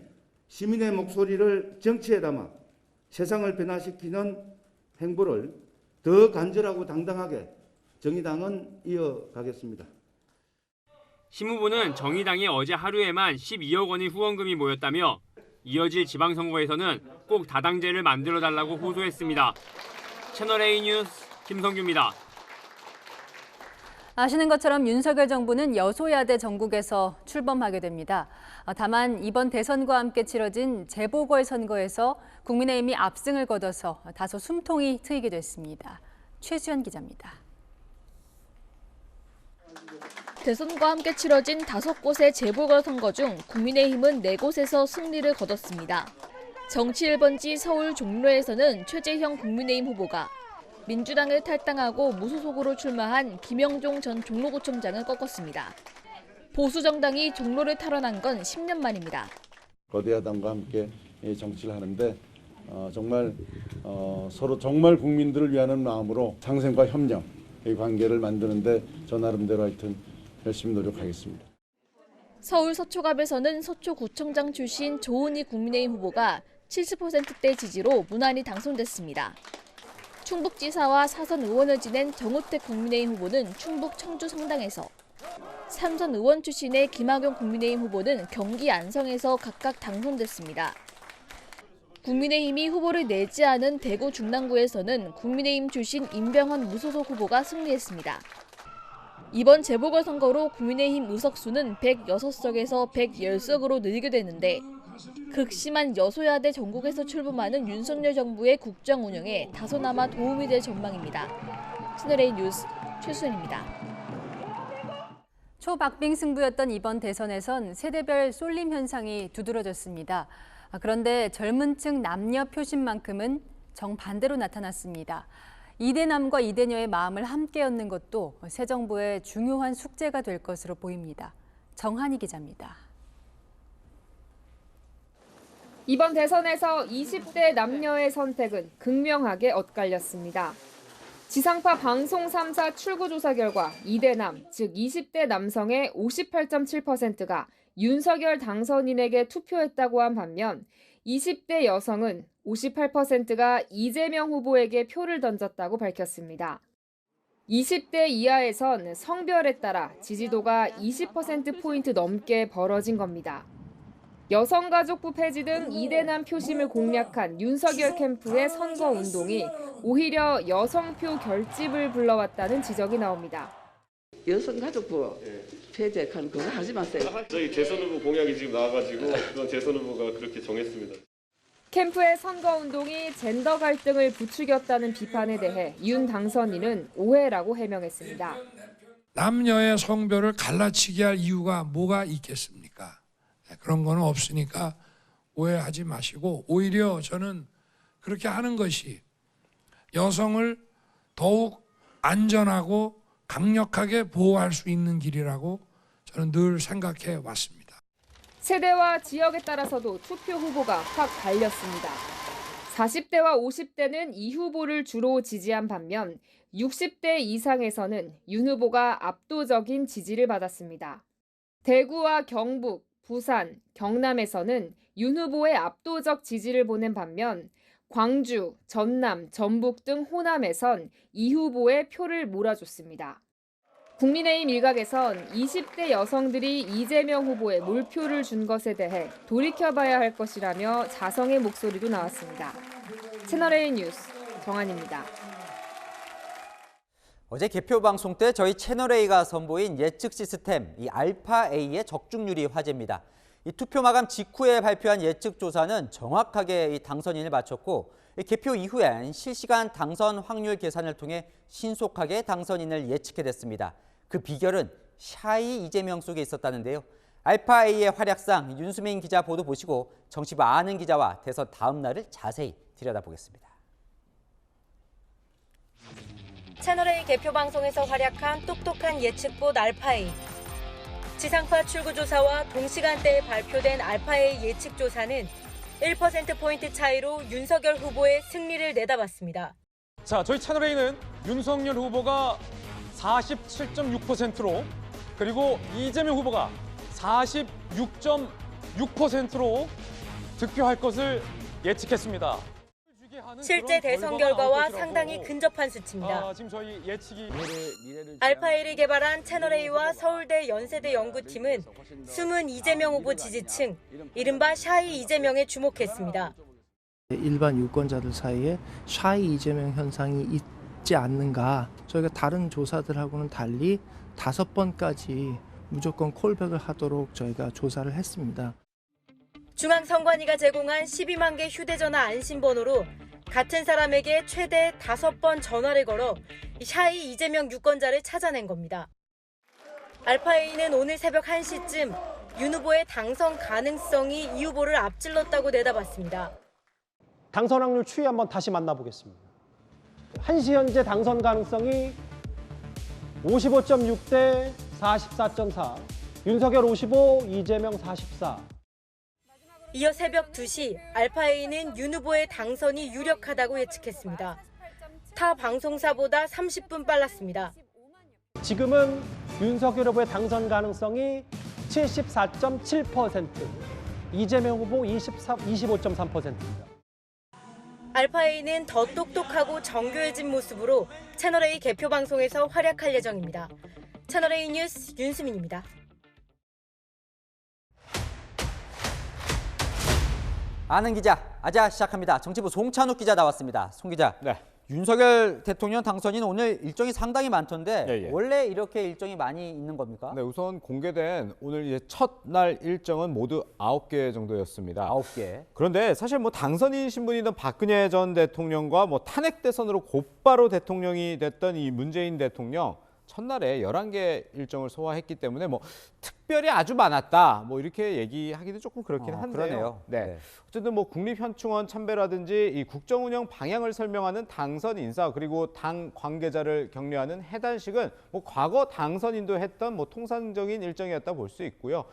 시민의 목소리를 정치에 담아 세상을 변화시키는 행보를 더 간절하고 당당하게 정의당은 이어가겠습니다. 심 후보는 정의당이 어제 하루에만 12억 원의 후원금이 모였다며 이어질 지방선거에서는 꼭 다당제를 만들어달라고 호소했습니다. 채널A 뉴스 김성규입니다. 아시는 것처럼 윤석열 정부는 여소야대 전국에서 출범하게 됩니다. 다만 이번 대선과 함께 치러진 재보궐선거에서 국민의힘이 압승을 거둬서 다소 숨통이 트이게 됐습니다. 최수연 기자입니다. 대선과 함께 치러진 5곳의 재보궐선거 중 국민의힘은 4곳에서 승리를 거뒀습니다. 정치 1번지 서울 종로에서는 최재형 국민의힘 후보가 민주당을 탈당하고 무소속으로 출마한 김영종 전 종로구청장을 꺾었습니다. 보수 정당이 종로를 탈환한 건 10년 만입니다. 거대 야당과 함께 정치를 하는데 정말 서로 정말 국민들을 위하는 마음으로 상생과 협력, 이 관계를 만드는데 저 나름대로 하여튼 열심히 노력하겠습니다. 서울 서초갑에서는 서초구청장 출신 조은희 국민의힘 후보가 70%대 지지로 무난히 당선됐습니다. 충북지사와 사선 의원을 지낸 정우택 국민의힘 후보는 충북 청주 성당에서, 3선 의원 출신의 김학용 국민의힘 후보는 경기 안성에서 각각 당선됐습니다. 국민의힘이 후보를 내지 않은 대구 중랑구에서는 국민의힘 출신 임병헌 무소속 후보가 승리했습니다. 이번 재보궐선거로 국민의힘 의석수는 106석에서 110석으로 늘게 되는데 극심한 여소야대 전국에서 출범하는 윤석열 정부의 국정 운영에 다소나마 도움이 될 전망입니다. 채널A 뉴스 최수연입니다. 초박빙 승부였던 이번 대선에선 세대별 쏠림 현상이 두드러졌습니다. 그런데 젊은 층 남녀 표심만큼은 정반대로 나타났습니다. 이대남과 이대녀의 마음을 함께 얻는 것도 새 정부의 중요한 숙제가 될 것으로 보입니다. 정한희 기자입니다. 이번 대선에서 20대 남녀의 선택은 극명하게 엇갈렸습니다. 지상파 방송 3사 출구조사 결과 이대남, 즉 20대 남성의 58.7%가 윤석열 당선인에게 투표했다고 한 반면 20대 여성은 58%가 이재명 후보에게 표를 던졌다고 밝혔습니다. 20대 이하에선 성별에 따라 지지도가 20%포인트 넘게 벌어진 겁니다. 여성가족부 폐지 등 이대남 표심을 공략한 윤석열 캠프의 선거 운동이 오히려 여성표 결집을 불러왔다는 지적이 나옵니다. 여성가족부 폐지한 그거 하지 마세요. 저희 대선 후보 공약이 지금 나와가지고 그건 대선 후보가 그렇게 정했습니다. 캠프의 선거 운동이 젠더 갈등을 부추겼다는 비판에 대해 윤 당선인은 오해라고 해명했습니다. 남녀의 성별을 갈라치게 할 이유가 뭐가 있겠습니까? 그런 건 없으니까 오해하지 마시고 오히려 저는 그렇게 하는 것이 여성을 더욱 안전하고 강력하게 보호할 수 있는 길이라고 저는 늘 생각해 왔습니다. 세대와 지역에 따라서도 투표 후보가 확 갈렸습니다. 40대와 50대는 이 후보를 주로 지지한 반면 60대 이상에서는 윤 후보가 압도적인 지지를 받았습니다. 대구와 경북, 부산, 경남에서는 윤 후보의 압도적 지지를 보낸 반면 광주, 전남, 전북 등 호남에선 이 후보의 표를 몰아줬습니다. 국민의힘 일각에선 20대 여성들이 이재명 후보에 몰표를 준 것에 대해 돌이켜봐야 할 것이라며 자성의 목소리도 나왔습니다. 채널A 뉴스 정한입니다. 어제 개표 방송 때 저희 채널A가 선보인 예측 시스템 이 알파A의 적중률이 화제입니다. 이 투표 마감 직후에 발표한 예측 조사는 정확하게 이 당선인을 맞췄고 개표 이후엔 실시간 당선 확률 계산을 통해 신속하게 당선인을 예측해냈습니다. 그 비결은 샤이 이재명 속에 있었다는데요. 알파A의 활약상 윤수민 기자 보도 보시고 정치부 아는 기자와 대선 다음 날을 자세히 들여다보겠습니다. 채널A 개표 방송에서 활약한 똑똑한 예측봇 알파A. 지상파 출구조사와 동시간대에 발표된 알파A 예측조사는 1%포인트 차이로 윤석열 후보의 승리를 내다봤습니다. 자, 저희 채널A는 윤석열 후보가 47.6%로 그리고 이재명 후보가 46.6%로 득표할 것을 예측했습니다. 실제 대선 결과와 상당히 근접한 수치입니다. 지금 저희 예측이 알파A를 개발한 채널A와 서울대 연세대 연구팀은 숨은 이재명 후보 지지층, 이른바 샤이 이재명에 주목했습니다. 일반 유권자들 사이에 샤이 이재명 현상이 있지 않는가. 저희가 다른 조사들하고는 달리 5번까지 무조건 콜백을 하도록 저희가 조사를 했습니다. 중앙선관위가 제공한 12만 개 휴대전화 안심번호로 같은 사람에게 최대 5번 전화를 걸어 샤이 이재명 유권자를 찾아낸 겁니다. 알파A는 오늘 새벽 1시쯤 윤 후보의 당선 가능성이 이 후보를 앞질렀다고 내다봤습니다. 당선 확률 추이 한번 다시 만나보겠습니다. 1시 현재 당선 가능성이 55.6 대 44.4, 윤석열 55, 이재명 44. 이어 새벽 2시 알파A는 윤 후보의 당선이 유력하다고 예측했습니다. 타 방송사보다 30분 빨랐습니다. 지금은 윤석열 후보의 당선 가능성이 74.7%, 이재명 후보 25.3%입니다. 알파A는 더 똑똑하고 정교해진 모습으로 채널A 개표 방송에서 활약할 예정입니다. 채널A 뉴스 윤수민입니다. 아는 기자, 아자 시작합니다. 정치부 송찬욱 기자 나왔습니다. 송 기자. 네. 윤석열 대통령 당선인 오늘 일정이 상당히 많던데 예. 원래 이렇게 일정이 많이 있는 겁니까? 네, 우선 공개된 오늘 이제 첫날 일정은 모두 9개 정도였습니다. 9개. 그런데 사실 뭐 당선인 신분이던 박근혜 전 대통령과 뭐 탄핵 대선으로 곧바로 대통령이 됐던 이 문재인 대통령 첫날에 11개 일정을 소화했기 때문에 뭐 특별히 아주 많았다 뭐 이렇게 얘기하기도 조금 그렇긴 한데요. 그러네요. 네. 어쨌든 뭐 국립현충원 참배라든지 이 국정운영 방향을 설명하는 당선 인사 그리고 당 관계자를 격려하는 해단식은 뭐 과거 당선인도 했던 뭐 통상적인 일정이었다 볼 수 있고요.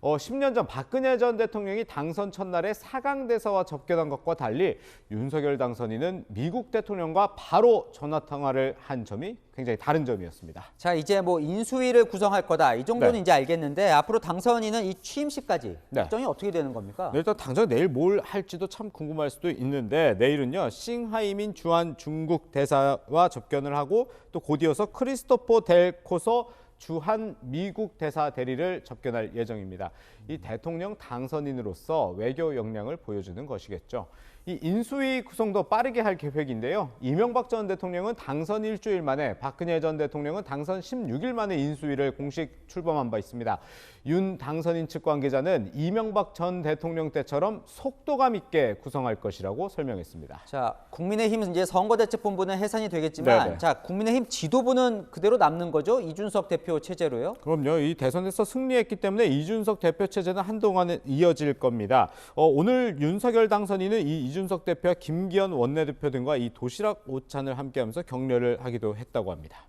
10년 전 박근혜 전 대통령이 당선 첫날에 사강대사와 접견한 것과 달리 윤석열 당선인은 미국 대통령과 바로 전화 통화를 한 점이 굉장히 다른 점이었습니다. 자, 이제 뭐 인수위를 구성할 거다. 이 정도는 네. 이제 알겠는데 앞으로 당선인은 이 취임식까지 네. 일정이 어떻게 되는 겁니까? 네, 일단 당장 내일 뭘 할지도 참 궁금할 수도 있는데 내일은요 싱하이민 주한 중국 대사와 접견을 하고 또 곧이어서 크리스토퍼 델 코서 주한 미국 대사 대리를 접견할 예정입니다. 이 대통령 당선인으로서 외교 역량을 보여주는 것이겠죠. 이 인수위 구성도 빠르게 할 계획인데요. 이명박 전 대통령은 당선 일주일 만에, 박근혜 전 대통령은 당선 16일 만에 인수위를 공식 출범한 바 있습니다. 윤 당선인 측 관계자는 이명박 전 대통령 때처럼 속도감 있게 구성할 것이라고 설명했습니다. 자, 국민의힘 이제 선거대책본부는 해산이 되겠지만, 네네. 자, 국민의힘 지도부는 그대로 남는 거죠? 이준석 대표 체제로요? 그럼요. 이 대선에서 승리했기 때문에 이준석 대표 체제는 한동안은 이어질 겁니다. 오늘 윤석열 당선인은 이 이준석 대표와 김기현 원내대표 등과 이 도시락 오찬을 함께하면서 격려를 하기도 했다고 합니다.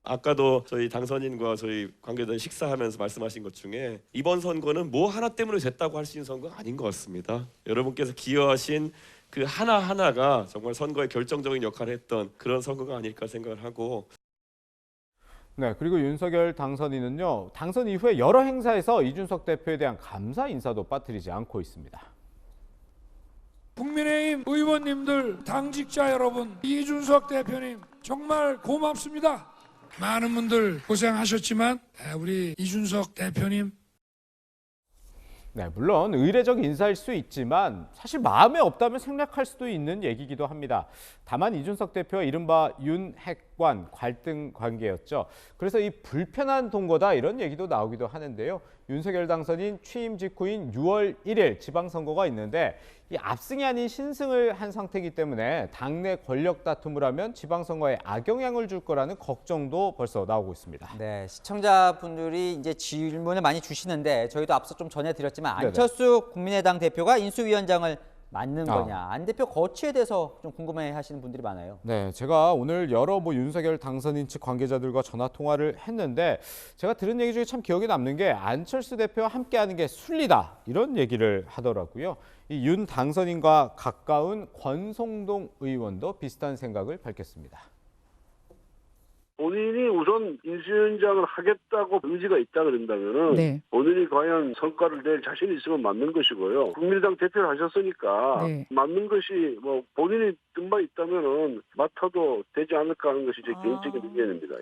아까도 저희 당선인과 저희 관계자들 식사하면서 말씀하신 것 중에 이번 선거는 뭐 하나 때문에 됐다고 할 수 있는 선거가 아닌 것 같습니다. 여러분께서 기여하신 그 하나하나가 정말 선거에 결정적인 역할을 했던 그런 선거가 아닐까 생각을 하고. 네, 그리고 윤석열 당선인은요. 당선 이후에 여러 행사에서 이준석 대표에 대한 감사 인사도 빠뜨리지 않고 있습니다. 국민의힘 의원님들, 당직자 여러분, 이준석 대표님 정말 고맙습니다. 많은 분들 고생하셨지만 우리 이준석 대표님 네, 물론 의례적 인사일 수 있지만 사실 마음에 없다면 생략할 수도 있는 얘기이기도 합니다. 다만 이준석 대표와 이른바 윤핵관 갈등 관계였죠. 그래서 이 불편한 동거다 이런 얘기도 나오기도 하는데요. 윤석열 당선인 취임 직후인 6월 1일 지방선거가 있는데 이 압승이 아닌 신승을 한 상태이기 때문에 당내 권력 다툼을 하면 지방선거에 악영향을 줄 거라는 걱정도 벌써 나오고 있습니다. 네, 시청자분들이 이제 질문을 많이 주시는데 저희도 앞서 좀 전해드렸지만 네네. 안철수 국민의당 대표가 인수위원장을 맡는 거냐, 안 대표 거취에 대해서 좀 궁금해하시는 분들이 많아요. 네, 제가 오늘 여러 윤석열 당선인 측 관계자들과 전화 통화를 했는데 제가 들은 얘기 중에 참 기억에 남는 게 안철수 대표와 함께하는 게 순리다 이런 얘기를 하더라고요. 이 윤 당선인과 가까운 권성동 의원도 비슷한 생각을 밝혔습니다. 본인이 우선 인수위원장을 하겠다고 의지가 있다 그런다면은 네. 본인이 과연 성과를 낼 자신이 있으면 맞는 것이고요. 국민의당 대표를 하셨으니까 네. 맞는 것이 뭐 본인이 뜬바 있다면은 맡아도 되지 않을까 하는 것이 제 개인적인 의견입니다.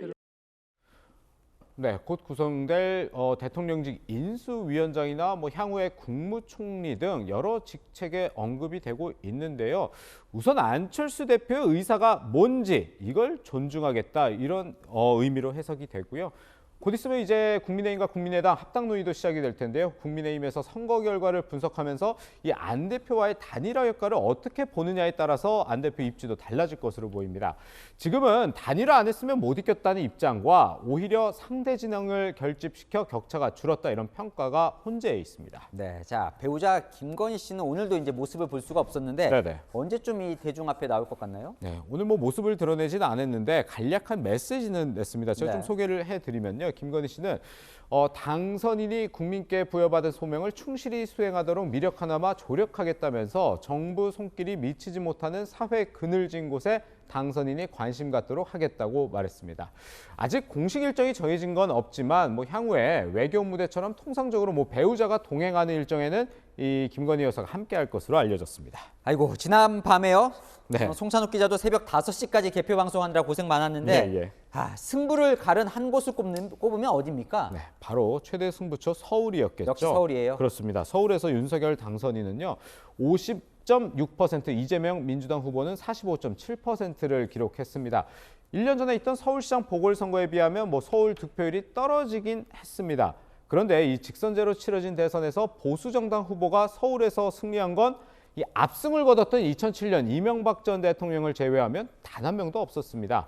네, 곧 구성될 대통령직 인수위원장이나 뭐 향후에 국무총리 등 여러 직책에 언급이 되고 있는데요. 우선 안철수 대표의 의사가 뭔지 이걸 존중하겠다 이런 의미로 해석이 되고요. 곧 있으면 이제 국민의힘과 국민의당 합당 논의도 시작이 될 텐데요. 국민의힘에서 선거 결과를 분석하면서 이 안 대표와의 단일화 역할을 어떻게 보느냐에 따라서 안 대표 입지도 달라질 것으로 보입니다. 지금은 단일화 안 했으면 못 이겼다는 입장과 오히려 상대 진영을 결집시켜 격차가 줄었다 이런 평가가 혼재해 있습니다. 네, 자 배우자 김건희 씨는 오늘도 이제 모습을 볼 수가 없었는데 네네. 언제쯤 이 대중 앞에 나올 것 같나요? 네, 오늘 뭐 모습을 드러내지는 않았는데 간략한 메시지는 냈습니다. 제가 네. 좀 소개를 해드리면요. 김건희 씨는 당선인이 국민께 부여받은 소명을 충실히 수행하도록 미력하나마 조력하겠다면서 정부 손길이 미치지 못하는 사회 그늘진 곳에 당선인이 관심 갖도록 하겠다고 말했습니다. 아직 공식 일정이 정해진 건 없지만 뭐 향후에 외교 무대처럼 통상적으로 뭐 배우자가 동행하는 일정에는 이 김건희 여사가 함께할 것으로 알려졌습니다. 아이고 지난 밤에요. 네. 송찬욱 기자도 새벽 5시까지 개표 방송하느라 고생 많았는데 예. 승부를 가른 한 곳을 꼽으면 어디입니까? 네, 바로 최대 승부처 서울이었겠죠. 역시 서울이에요. 그렇습니다. 서울에서 윤석열 당선인은요. 50.6%, 이재명 민주당 후보는 45.7%를 기록했습니다. 1년 전에 있던 서울시장 보궐선거에 비하면 뭐 서울 득표율이 떨어지긴 했습니다. 그런데 이 직선제로 치러진 대선에서 보수정당 후보가 서울에서 승리한 건 이 압승을 거뒀던 2007년 이명박 전 대통령을 제외하면 단 한 명도 없었습니다.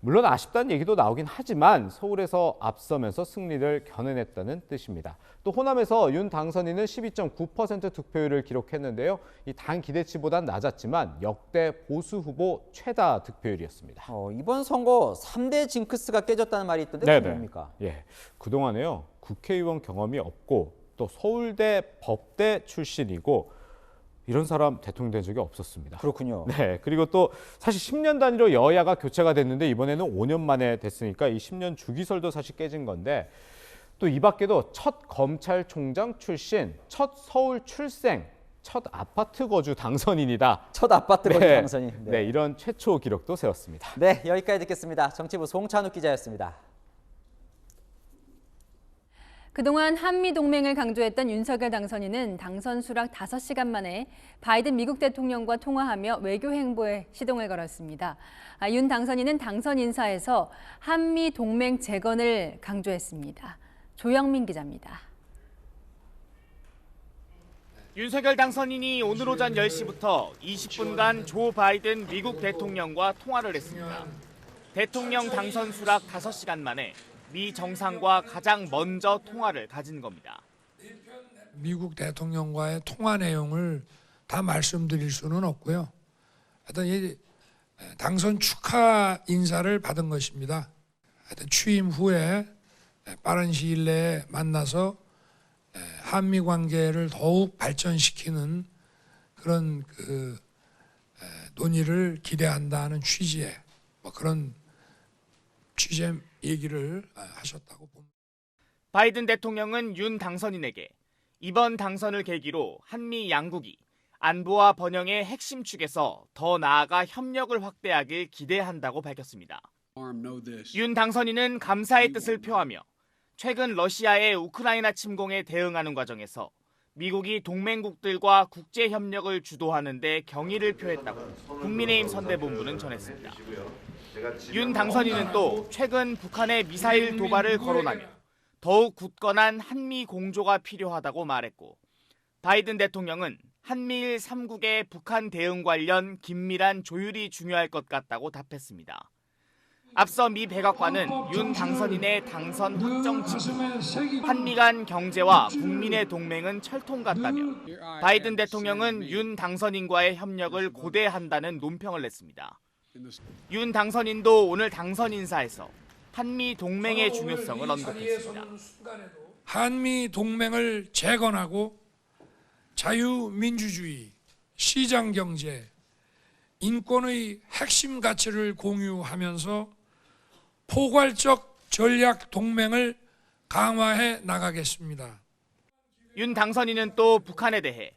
물론 아쉽다는 얘기도 나오긴 하지만 서울에서 앞서면서 승리를 겨내냈다는 뜻입니다. 또 호남에서 윤 당선인은 12.9% 득표율을 기록했는데요. 이 당 기대치보단 낮았지만 역대 보수 후보 최다 득표율이었습니다. 이번 선거 3대 징크스가 깨졌다는 말이 있던데 그게 뭡니까? 예, 그동안에요. 국회의원 경험이 없고 또 서울대 법대 출신이고 이런 사람 대통령 된 적이 없었습니다. 그렇군요. 네, 그리고 또 사실 10년 단위로 여야가 교체가 됐는데 이번에는 5년 만에 됐으니까 이 10년 주기설도 사실 깨진 건데 또 이 밖에도 첫 검찰총장 출신, 첫 서울 출생, 첫 아파트 거주 당선인이다. 첫 아파트 거주 당선인. 네, 이런 최초 기록도 세웠습니다. 네, 여기까지 듣겠습니다. 정치부 송찬욱 기자였습니다. 그동안 한미동맹을 강조했던 윤석열 당선인은 당선 수락 5시간 만에 바이든 미국 대통령과 통화하며 외교 행보에 시동을 걸었습니다. 윤 당선인은 당선 인사에서 한미동맹 재건을 강조했습니다. 조영민 기자입니다. 윤석열 당선인이 오늘 오전 10시부터 20분간 조 바이든 미국 대통령과 통화를 했습니다. 대통령 당선 수락 5시간 만에 미 정상과 가장 먼저 통화를 가진 겁니다. 미국 대통령과의 통화 내용을 다 말씀드릴 수는 없고요. 하여튼 이 당선 축하 인사를 받은 것입니다. 하여튼 취임 후에 빠른 시일 내에 만나서 한미 관계를 더욱 발전시키는 그런 논의를 기대한다는 취지의 그런 취재 얘기를 하셨다고 봅니다. 바이든 대통령은 윤 당선인에게 이번 당선을 계기로 한미 양국이 안보와 번영의 핵심 축에서 더 나아가 협력을 확대하길 기대한다고 밝혔습니다. 윤 당선인은 감사의 뜻을 표하며 최근 러시아의 우크라이나 침공에 대응하는 과정에서 미국이 동맹국들과 국제 협력을 주도하는 데 경의를 표했다고 국민의힘 선대본부는 전했습니다. 윤 당선인은 또 최근 북한의 미사일 도발을 거론하며 더욱 굳건한 한미 공조가 필요하다고 말했고 바이든 대통령은 한미일 3국의 북한 대응 관련 긴밀한 조율이 중요할 것 같다고 답했습니다. 앞서 미 백악관은 윤 당선인의 당선 확정 직후 한미 간 경제와 북민의 동맹은 철통 같다며 바이든 대통령은 윤 당선인과의 협력을 고대한다는 논평을 냈습니다. 윤 당선인도 오늘 당선 인사에서 한미 동맹의 중요성을 언급했습니다. 한미 동맹을 재건하고 자유민주주의, 시장경제, 인권의 핵심 가치를 공유하면서 포괄적 전략 동맹을 강화해 나가겠습니다. 윤 당선인은 또 북한에 대해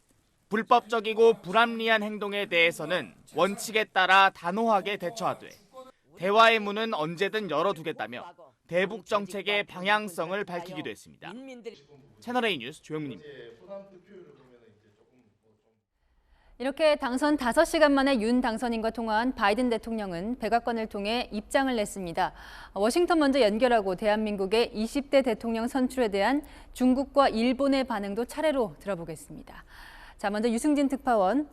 불법적이고 불합리한 행동에 대해서는 원칙에 따라 단호하게 대처하되 대화의 문은 언제든 열어두겠다며 대북 정책의 방향성을 밝히기도 했습니다. 채널A 뉴스 조영민입니다. 이렇게 당선 5시간 만에 윤 당선인과 통화한 바이든 대통령은 백악관을 통해 입장을 냈습니다. 워싱턴 먼저 연결하고 대한민국의 20대 대통령 선출에 대한 중국과 일본의 반응도 차례로 들어보겠습니다. 자, 먼저 유승진 특파원,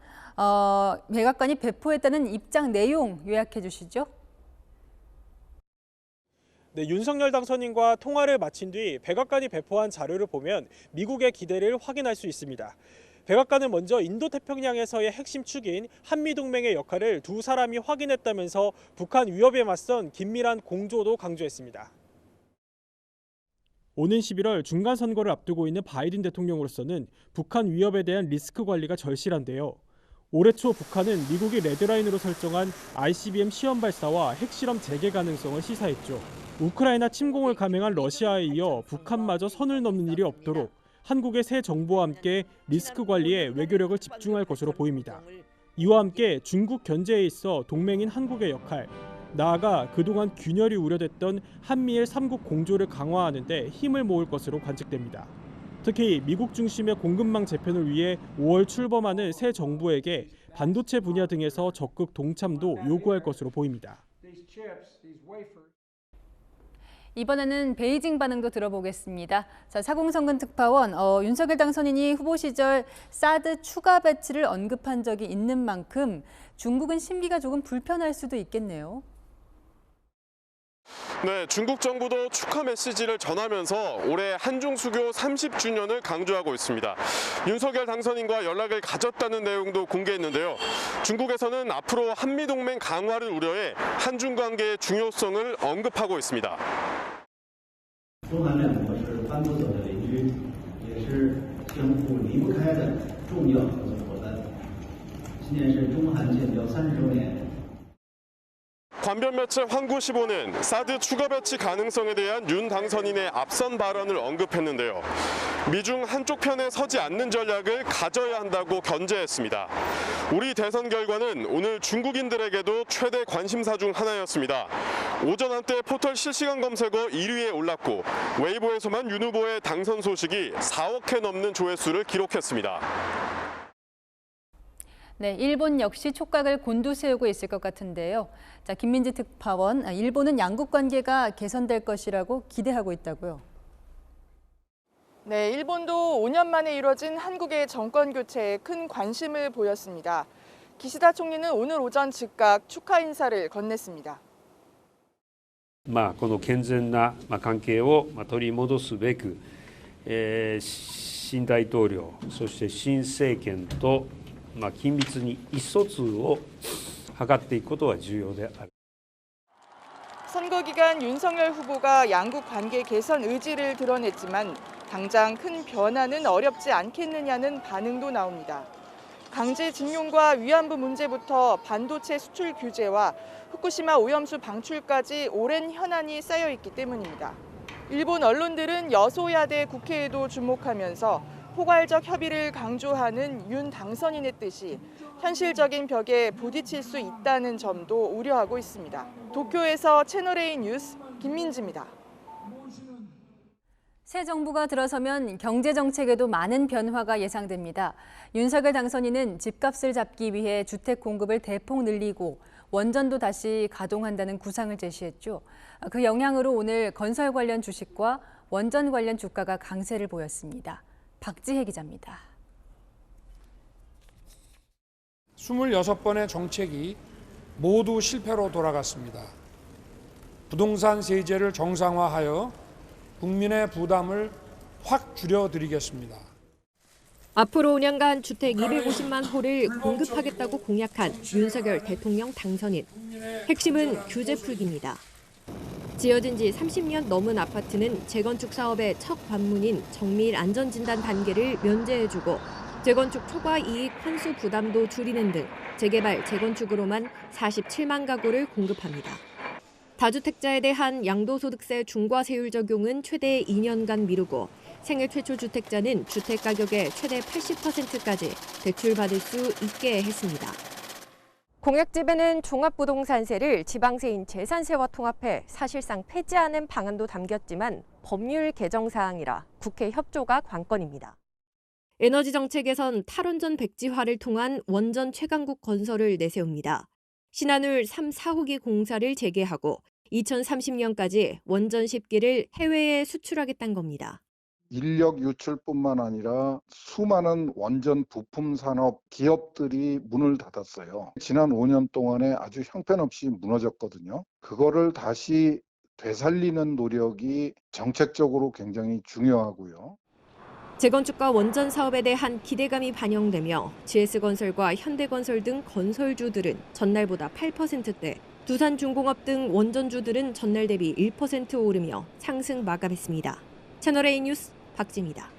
백악관이 배포했다는 입장 내용 요약해 주시죠. 네, 윤석열 당선인과 통화를 마친 뒤 백악관이 배포한 자료를 보면 미국의 기대를 확인할 수 있습니다. 백악관은 먼저 인도태평양에서의 핵심 축인 한미동맹의 역할을 두 사람이 확인했다면서 북한 위협에 맞선 긴밀한 공조도 강조했습니다. 오는 11월 중간선거를 앞두고 있는 바이든 대통령으로서는 북한 위협에 대한 리스크 관리가 절실한데요. 올해 초 북한은 미국이 레드라인으로 설정한 ICBM 시험 발사와 핵실험 재개 가능성을 시사했죠. 우크라이나 침공을 감행한 러시아에 이어 북한마저 선을 넘는 일이 없도록 한국의 새 정부와 함께 리스크 관리에 외교력을 집중할 것으로 보입니다. 이와 함께 중국 견제에 있어 동맹인 한국의 역할, 나아가 그동안 균열이 우려됐던 한미일 3국 공조를 강화하는 데 힘을 모을 것으로 관측됩니다. 특히 미국 중심의 공급망 재편을 위해 5월 출범하는 새 정부에게 반도체 분야 등에서 적극 동참도 요구할 것으로 보입니다. 이번에는 베이징 반응도 들어보겠습니다. 자, 사공성근 특파원, 윤석열 당선인이 후보 시절 사드 추가 배치를 언급한 적이 있는 만큼 중국은 심기가 조금 불편할 수도 있겠네요. 네, 중국 정부도 축하 메시지를 전하면서 올해 한중 수교 30주년을 강조하고 있습니다. 윤석열 당선인과 연락을 가졌다는 내용도 공개했는데요. 중국에서는 앞으로 한미동맹 강화를 우려해 한중 관계의 중요성을 언급하고 있습니다. 中韩两国是班不走的邻居，也是相互离不开的重要合作伙伴。今年是中韩建交30周年。 관변 매체 환구시보는 사드 추가 배치 가능성에 대한 윤 당선인의 앞선 발언을 언급했는데요. 미중 한쪽 편에 서지 않는 전략을 가져야 한다고 견제했습니다. 우리 대선 결과는 오늘 중국인들에게도 최대 관심사 중 하나였습니다. 오전 한때 포털 실시간 검색어 1위에 올랐고 웨이보에서만 윤 후보의 당선 소식이 4억 회 넘는 조회수를 기록했습니다. 네, 일본 역시 촉각을 곤두세우고 있을 것 같은데요. 자, 김민지 특파원, 일본은 양국 관계가 개선될 것이라고 기대하고 있다고요. 네, 일본도 5년 만에 이뤄진 한국의 정권 교체에 큰 관심을 보였습니다. 기시다 총리는 오늘 오전 즉각 축하 인사를 건넸습니다. この健全な関係を取り戻すべく、新大統領、そして新政権と緊密に意思疎通を図っていくことが重要である。 선거 기간 윤석열 후보가 양국 관계 개선 의지를 드러냈지만 당장 큰 변화는 어렵지 않겠느냐는 반응도 나옵니다. 강제징용과 위안부 문제부터 반도체 수출 규제와 후쿠시마 오염수 방출까지 오랜 현안이 쌓여 있기 때문입니다. 일본 언론들은 여소야대 국회에도 주목하면서 포괄적 협의를 강조하는 윤 당선인의 뜻이 현실적인 벽에 부딪힐 수 있다는 점도 우려하고 있습니다. 도쿄에서 채널A 뉴스 김민지입니다. 새 정부가 들어서면 경제 정책에도 많은 변화가 예상됩니다. 윤석열 당선인은 집값을 잡기 위해 주택 공급을 대폭 늘리고 원전도 다시 가동한다는 구상을 제시했죠. 그 영향으로 오늘 건설 관련 주식과 원전 관련 주가가 강세를 보였습니다. 박지혜 기자입니다. 26번의 정책이 모두 실패로 돌아갔습니다. 부동산 세제를 정상화하여 국민의 부담을 확 줄여드리겠습니다. 앞으로 5년간 주택 250만 호를 공급하겠다고 공약한 윤석열 대통령 당선인. 핵심은 규제 풀기입니다. 지어진 지 30년 넘은 아파트는 재건축 사업의 첫 관문인 정밀 안전진단 단계를 면제해주고 재건축 초과 이익 환수 부담도 줄이는 등 재개발, 재건축으로만 47만 가구를 공급합니다. 다주택자에 대한 양도소득세 중과세율 적용은 최대 2년간 미루고 생애 최초 주택자는 주택 가격의 최대 80%까지 대출받을 수 있게 했습니다. 공약집에는 종합부동산세를 지방세인 재산세와 통합해 사실상 폐지하는 방안도 담겼지만 법률 개정 사항이라 국회 협조가 관건입니다. 에너지 정책에선 탈원전 백지화를 통한 원전 최강국 건설을 내세웁니다. 신한울 3, 4호기 공사를 재개하고 2030년까지 원전 10기를 해외에 수출하겠다는 겁니다. 인력 유출뿐만 아니라 수많은 원전 부품 산업 기업들이 문을 닫았어요. 지난 5년 동안에 아주 형편없이 무너졌거든요. 그거를 다시 되살리는 노력이 정책적으로 굉장히 중요하고요. 재건축과 원전 사업에 대한 기대감이 반영되며 GS건설과 현대건설 등 건설주들은 전날보다 8%대, 두산중공업 등 원전주들은 전날 대비 1% 오르며 상승 마감했습니다. 채널A 뉴스 박지입니다.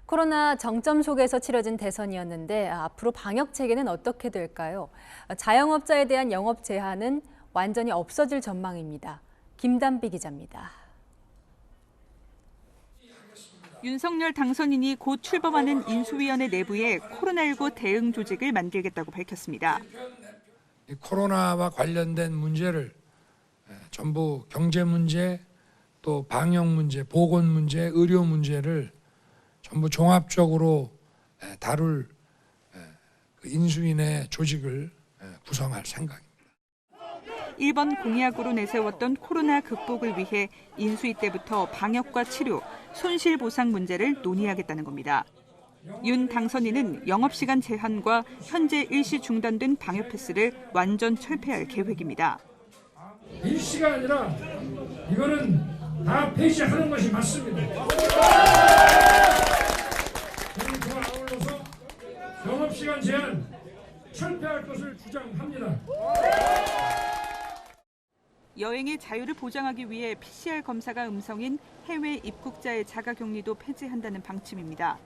코로나 정점 속에서 치러진 대선이었는데 앞으로 방역 체계는 어떻게 될까요? 자영업자에 대한 영업 제한은 완전히 없어질 전망입니다. 김단비 기자입니다. 윤석열 당선인이 곧 출범하는 인수위원회 내부에 코로나19 대응 조직을 만들겠다고 밝혔습니다. 코로나와 관련된 문제를 전부 경제 문제, 또 방역 문제, 보건 문제, 의료 문제를 전부 종합적으로 다룰 인수위원회 조직을 구성할 생각입니다. 1번 공약으로 내세웠던 코로나 극복을 위해 인수위 때부터 방역과 치료, 손실보상 문제를 논의하겠다는 겁니다. 윤 당선인은 영업시간 제한과 현재 일시 중단된 방역 패스를 완전 철폐할 계획입니다. 일시가 아니라 이거는 다 폐지하는 것이 맞습니다. 그와 아울러서 영업시간 제한 철폐할 것을 주장합니다. 여행의 자유를 보장하기 위해 PCR 검사가 음성인 해외 입국자의 자가격리도 폐지한다는 방침입니다.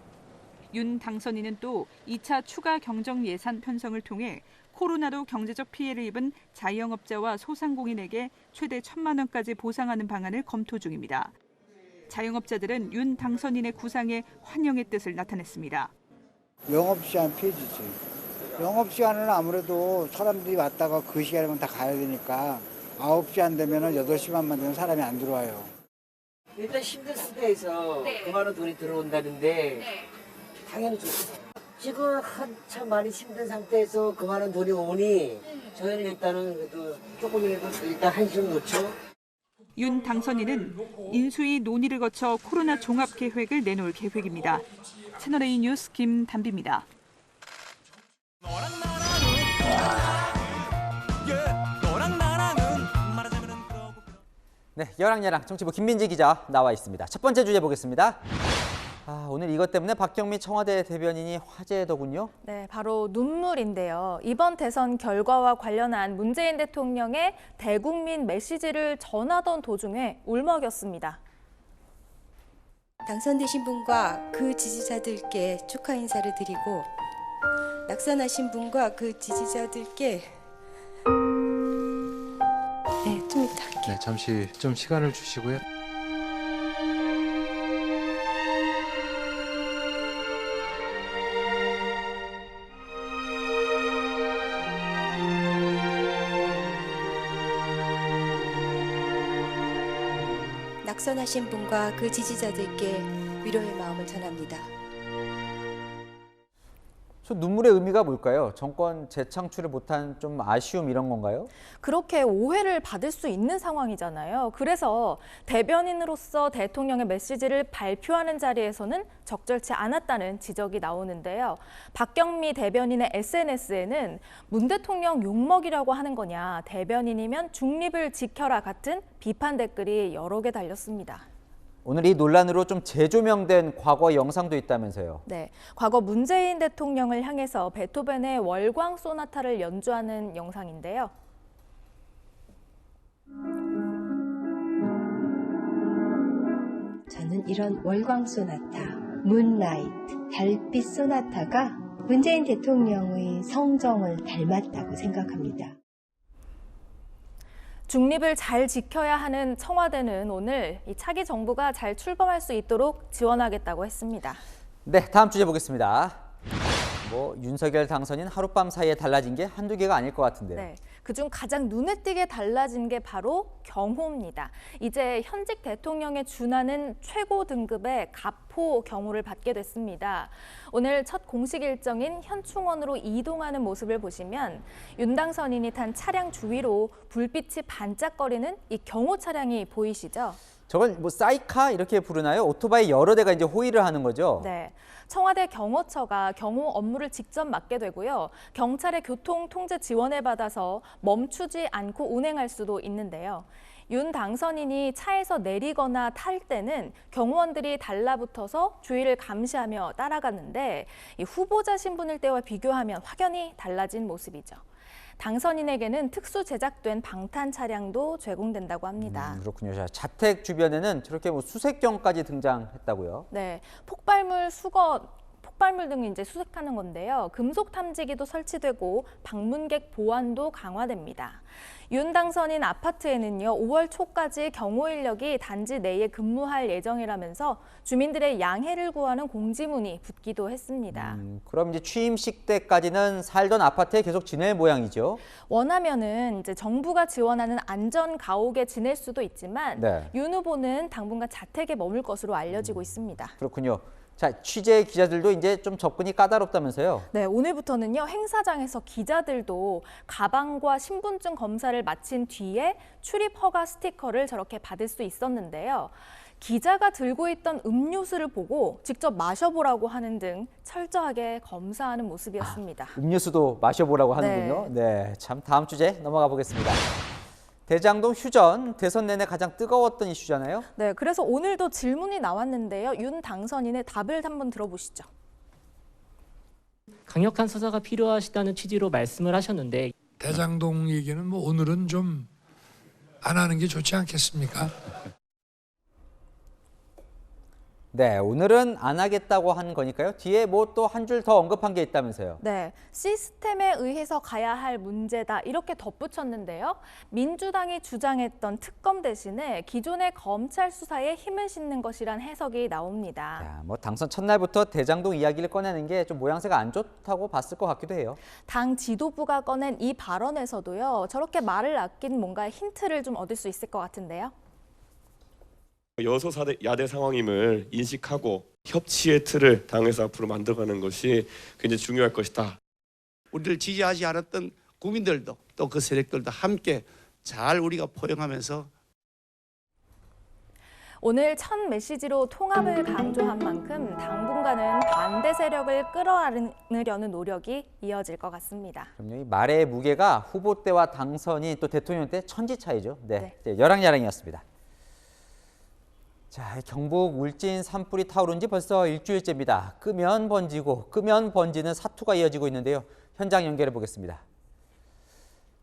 윤 당선인은 또 2차 추가 경정 예산 편성을 통해 코로나로 경제적 피해를 입은 자영업자와 소상공인에게 최대 1,000만 원까지 보상하는 방안을 검토 중입니다. 자영업자들은 윤 당선인의 구상에 환영의 뜻을 나타냈습니다. 영업시간 폐지지. 영업시간은 아무래도 사람들이 왔다가 그 시간이면 다 가야 되니까 9시 안 되면 8시만 되면 사람이 안 들어와요. 일단 힘든 시대에서 그만한 돈이 들어온다는데 당연히 좋죠. 지금 한참 많이 힘든 상태에서 그만한 돈이 오니 저희는 일단은 그래도 조금이라도 일단 한숨 놓죠. 윤 당선인은 인수위 논의를 거쳐 코로나 종합 계획을 내놓을 계획입니다. 채널A 뉴스 김단비입니다. 네, 여랑야랑 정치부 김민지 기자 나와 있습니다. 첫 번째 주제 보겠습니다. 오늘 이것 때문에 박경미 청와대 대변인이 화제더군요. 네, 바로 눈물인데요. 이번 대선 결과와 관련한 문재인 대통령의 대국민 메시지를 전하던 도중에 울먹였습니다. 당선되신 분과 그 지지자들께 축하 인사를 드리고 낙선하신 분과 그 지지자들께 좀 이따 할게요. 네, 잠시 좀 시간을 주시고요. 낙선하신 분과 그 지지자들께 위로의 마음을 전합니다. 눈물의 의미가 뭘까요? 정권 재창출을 못한 좀 아쉬움 이런 건가요? 그렇게 오해를 받을 수 있는 상황이잖아요. 그래서 대변인으로서 대통령의 메시지를 발표하는 자리에서는 적절치 않았다는 지적이 나오는데요. 박경미 대변인의 SNS에는 문 대통령 욕먹이라고 하는 거냐, 대변인이면 중립을 지켜라 같은 비판 댓글이 여러 개 달렸습니다. 오늘 이 논란으로 좀 재조명된 과거 영상도 있다면서요. 네, 과거 문재인 대통령을 향해서 베토벤의 월광 소나타를 연주하는 영상인데요. 저는 이런 월광 소나타, 문라이트, 달빛 소나타가 문재인 대통령의 성정을 닮았다고 생각합니다. 중립을 잘 지켜야 하는 청와대는 오늘 이 차기 정부가 잘 출범할 수 있도록 지원하겠다고 했습니다. 네, 다음 주제 보겠습니다. 뭐 윤석열 당선인 하룻밤 사이에 달라진 게 한두 개가 아닐 것 같은데요. 네, 그중 가장 눈에 띄게 달라진 게 바로 경호입니다. 이제 현직 대통령에 준하는 최고 등급의 가포 경호를 받게 됐습니다. 오늘 첫 공식 일정인 현충원으로 이동하는 모습을 보시면 윤 당선인이 탄 차량 주위로 불빛이 반짝거리는 이 경호 차량이 보이시죠? 저건 뭐 사이카 이렇게 부르나요? 오토바이 여러 대가 이제 호위를 하는 거죠? 네, 청와대 경호처가 경호 업무를 직접 맡게 되고요. 경찰의 교통 통제 지원을 받아서 멈추지 않고 운행할 수도 있는데요. 윤 당선인이 차에서 내리거나 탈 때는 경호원들이 달라붙어서 주위를 감시하며 따라가는데 이 후보자 신분일 때와 비교하면 확연히 달라진 모습이죠. 당선인에게는 특수 제작된 방탄 차량도 제공된다고 합니다. 그렇군요. 자, 자택 주변에는 저렇게 뭐 수색경까지 등장했다고요? 네, 폭발물 수거, 폭발물 등을 이제 수색하는 건데요. 금속 탐지기도 설치되고 방문객 보안도 강화됩니다. 윤 당선인 아파트에는요, 5월 초까지 경호 인력이 단지 내에 근무할 예정이라면서 주민들의 양해를 구하는 공지문이 붙기도 했습니다. 그럼 이제 취임식 때까지는 살던 아파트에 계속 지낼 모양이죠? 원하면은 이제 정부가 지원하는 안전 가옥에 지낼 수도 있지만 네. 윤 후보는 당분간 자택에 머물 것으로 알려지고 있습니다. 그렇군요. 자, 취재 기자들도 이제 좀 접근이 까다롭다면서요? 네, 오늘부터는요, 행사장에서 기자들도 가방과 신분증 검사를 마친 뒤에 출입 허가 스티커를 저렇게 받을 수 있었는데요. 기자가 들고 있던 음료수를 보고 직접 마셔보라고 하는 등 철저하게 검사하는 모습이었습니다. 음료수도 마셔보라고 하는군요. 네, 참 다음 주제 넘어가 보겠습니다. 대장동 휴전, 대선 내내 가장 뜨거웠던 이슈잖아요. 네, 그래서 오늘도 질문이 나왔는데요. 윤 당선인의 답을 한번 들어보시죠. 강력한 수사가 필요하시다는 취지로 말씀을 하셨는데 대장동 얘기는 뭐 오늘은 좀 안 하는 게 좋지 않겠습니까? 네, 오늘은 안 하겠다고 한 거니까요. 뒤에 뭐 또 한 줄 더 언급한 게 있다면서요. 네, 시스템에 의해서 가야 할 문제다 이렇게 덧붙였는데요. 민주당이 주장했던 특검 대신에 기존의 검찰 수사에 힘을 싣는 것이란 해석이 나옵니다. 야, 뭐 당선 첫날부터 대장동 이야기를 꺼내는 게 좀 모양새가 안 좋다고 봤을 것 같기도 해요. 당 지도부가 꺼낸 이 발언에서도요. 저렇게 말을 아낀 뭔가 힌트를 좀 얻을 수 있을 것 같은데요. 여소야대 상황임을 인식하고 협치의 틀을 당에서 앞으로 만들어가는 것이 굉장히 중요할 것이다. 우리를 지지하지 않았던 국민들도 또 그 세력들도 함께 잘 우리가 포용하면서 오늘 첫 메시지로 통합을 강조한 만큼 당분간은 반대 세력을 끌어안으려는 노력이 이어질 것 같습니다. 그럼요, 이 말의 무게가 후보 때와 당선인 또 대통령 때 천지 차이죠. 네. 여랑야랑이었습니다. 자, 경북 울진 산불이 타오른 지 벌써 일주일째입니다. 끄면 번지고 끄면 번지는 사투가 이어지고 있는데요. 현장 연결해 보겠습니다.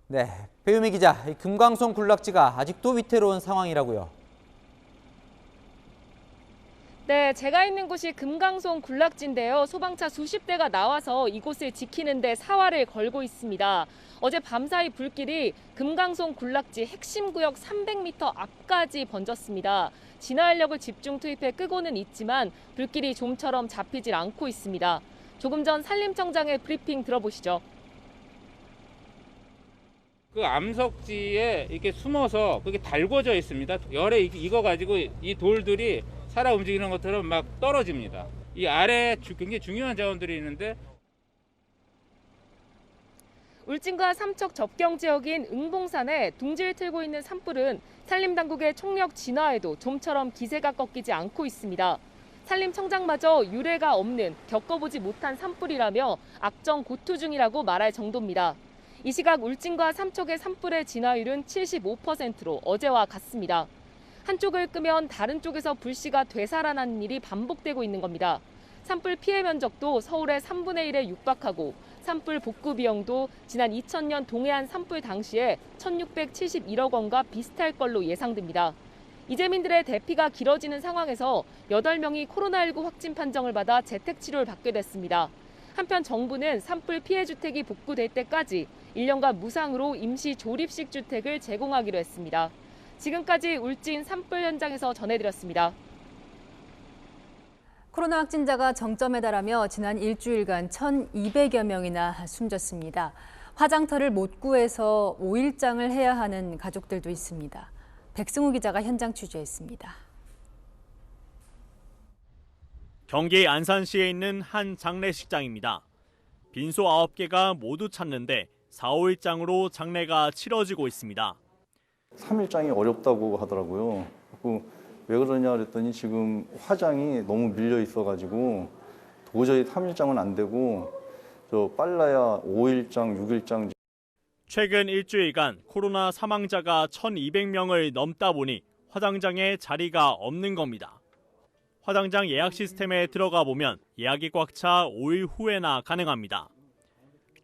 네, 배유미 기자, 금강송 군락지가 아직도 위태로운 상황이라고요. 네, 제가 있는 곳이 금강송 군락지인데요. 소방차 수십 대가 나와서 이곳을 지키는 데 사활을 걸고 있습니다. 어제 밤사이 불길이 금강송 군락지 핵심 구역 300m 앞까지 번졌습니다. 진화 인력을 집중 투입해 끄고는 있지만 불길이 좀처럼 잡히질 않고 있습니다. 조금 전 산림청장의 브리핑 들어보시죠. 그 암석지에 이렇게 숨어서 그게 달궈져 있습니다. 열에 익어가지고 이 돌들이 살아 움직이는 것처럼 막 떨어집니다. 이 아래에 굉장히 중요한 자원들이 있는데 울진과 삼척 접경 지역인 응봉산에 둥지를 틀고 있는 산불은 산림당국의 총력 진화에도 좀처럼 기세가 꺾이지 않고 있습니다. 산림청장마저 유례가 없는 겪어보지 못한 산불이라며 악정 고투 중이라고 말할 정도입니다. 이 시각 울진과 삼척의 산불의 진화율은 75%로 어제와 같습니다. 한쪽을 끄면 다른 쪽에서 불씨가 되살아나는 일이 반복되고 있는 겁니다. 산불 피해 면적도 서울의 3분의 1에 육박하고 산불 복구 비용도 지난 2000년 동해안 산불 당시에 1,671억 원과 비슷할 걸로 예상됩니다. 이재민들의 대피가 길어지는 상황에서 8명이 코로나19 확진 판정을 받아 재택 치료를 받게 됐습니다. 한편 정부는 산불 피해 주택이 복구될 때까지 1년간 무상으로 임시 조립식 주택을 제공하기로 했습니다. 지금까지 울진 산불 현장에서 전해드렸습니다. 코로나 확진자가 정점에 달하며 지난 일주일간 1,200여 명이나 숨졌습니다. 화장터를 못 구해서 5일장을 해야 하는 가족들도 있습니다. 백승우 기자가 현장 취재했습니다. 경기 안산시에 있는 한 장례식장입니다. 빈소 9개가 모두 찼는데 4, 5일장으로 장례가 치러지고 있습니다. 3일장이 어렵다고 하더라고요. 왜 그러냐 그랬더니 지금 화장이 너무 밀려 있어가지고 도저히 3일장은 안 되고 빨라야 5일장, 6일장. 최근 일주일간 코로나 사망자가 1,200명을 넘다 보니 화장장에 자리가 없는 겁니다. 화장장 예약 시스템에 들어가 보면 예약이 꽉 차 5일 후에나 가능합니다.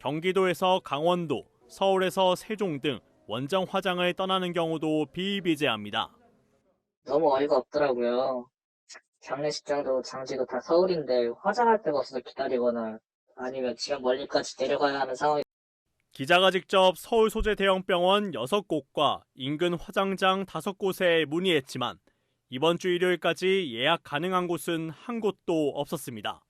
경기도에서 강원도, 서울에서 세종 등 원정 화장을 떠나는 경우도 비일비재합니다. 너무 어이가 없더라고요. 장례식장도 장지도 다 서울인데 화장할 데가 없어서 기다리거나 아니면 지금 멀리까지 내려가야 하는 상황이. 기자가 직접 서울 소재 대형병원 6곳과 인근 화장장 5곳에 문의했지만 이번 주 일요일까지 예약 가능한 곳은 한 곳도 없었습니다.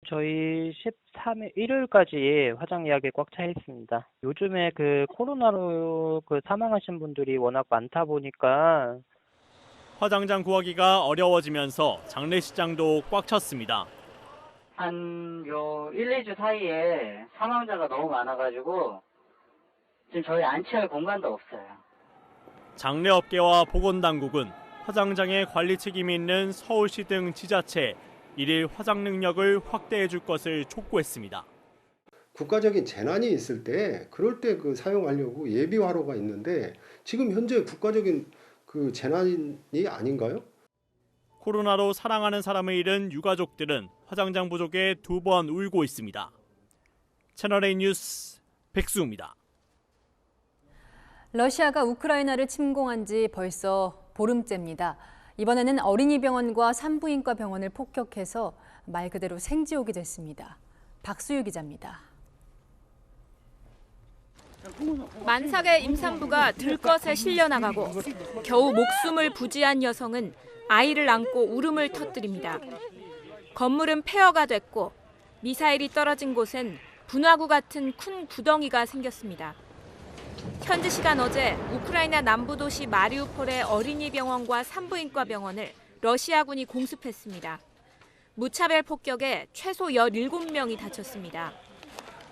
저희 13일 일요일까지 화장 예약이 꽉 차 있습니다. 요즘에 코로나로 사망하신 분들이 워낙 많다 보니까 화장장 구하기가 어려워지면서 장례식장도 꽉 찼습니다. 한 1, 2주 사이에 사망자가 너무 많아가지고 지금 저희 안치할 공간도 없어요. 장례업계와 보건당국은 화장장의 관리 책임이 있는 서울시 등 지자체에 일일 화장 능력을 확대해 줄 것을 촉구했습니다. 국가적인 재난이 있을 때 그럴 때 사용하려고 예비 화로가 있는데 지금 현재 국가적인 재난이 아닌가요? 코로나로 사랑하는 사람을 잃은 유가족들은 화장장 부족에 2번 울고 있습니다. 채널A 뉴스 백수입니다. 러시아가 우크라이나를 침공한 지 벌써 보름째입니다. 이번에는 어린이 병원과 산부인과 병원을 폭격해서 말 그대로 생지옥이 됐습니다. 박수유 기자입니다. 만삭의 임산부가 들것에 실려나가고 겨우 목숨을 부지한 여성은 아이를 안고 울음을 터뜨립니다. 건물은 폐허가 됐고 미사일이 떨어진 곳엔 분화구 같은 큰 구덩이가 생겼습니다. 현지 시간 어제 우크라이나 남부 도시 마리우폴의 어린이 병원과 산부인과 병원을 러시아군이 공습했습니다. 무차별 폭격에 최소 17명이 다쳤습니다.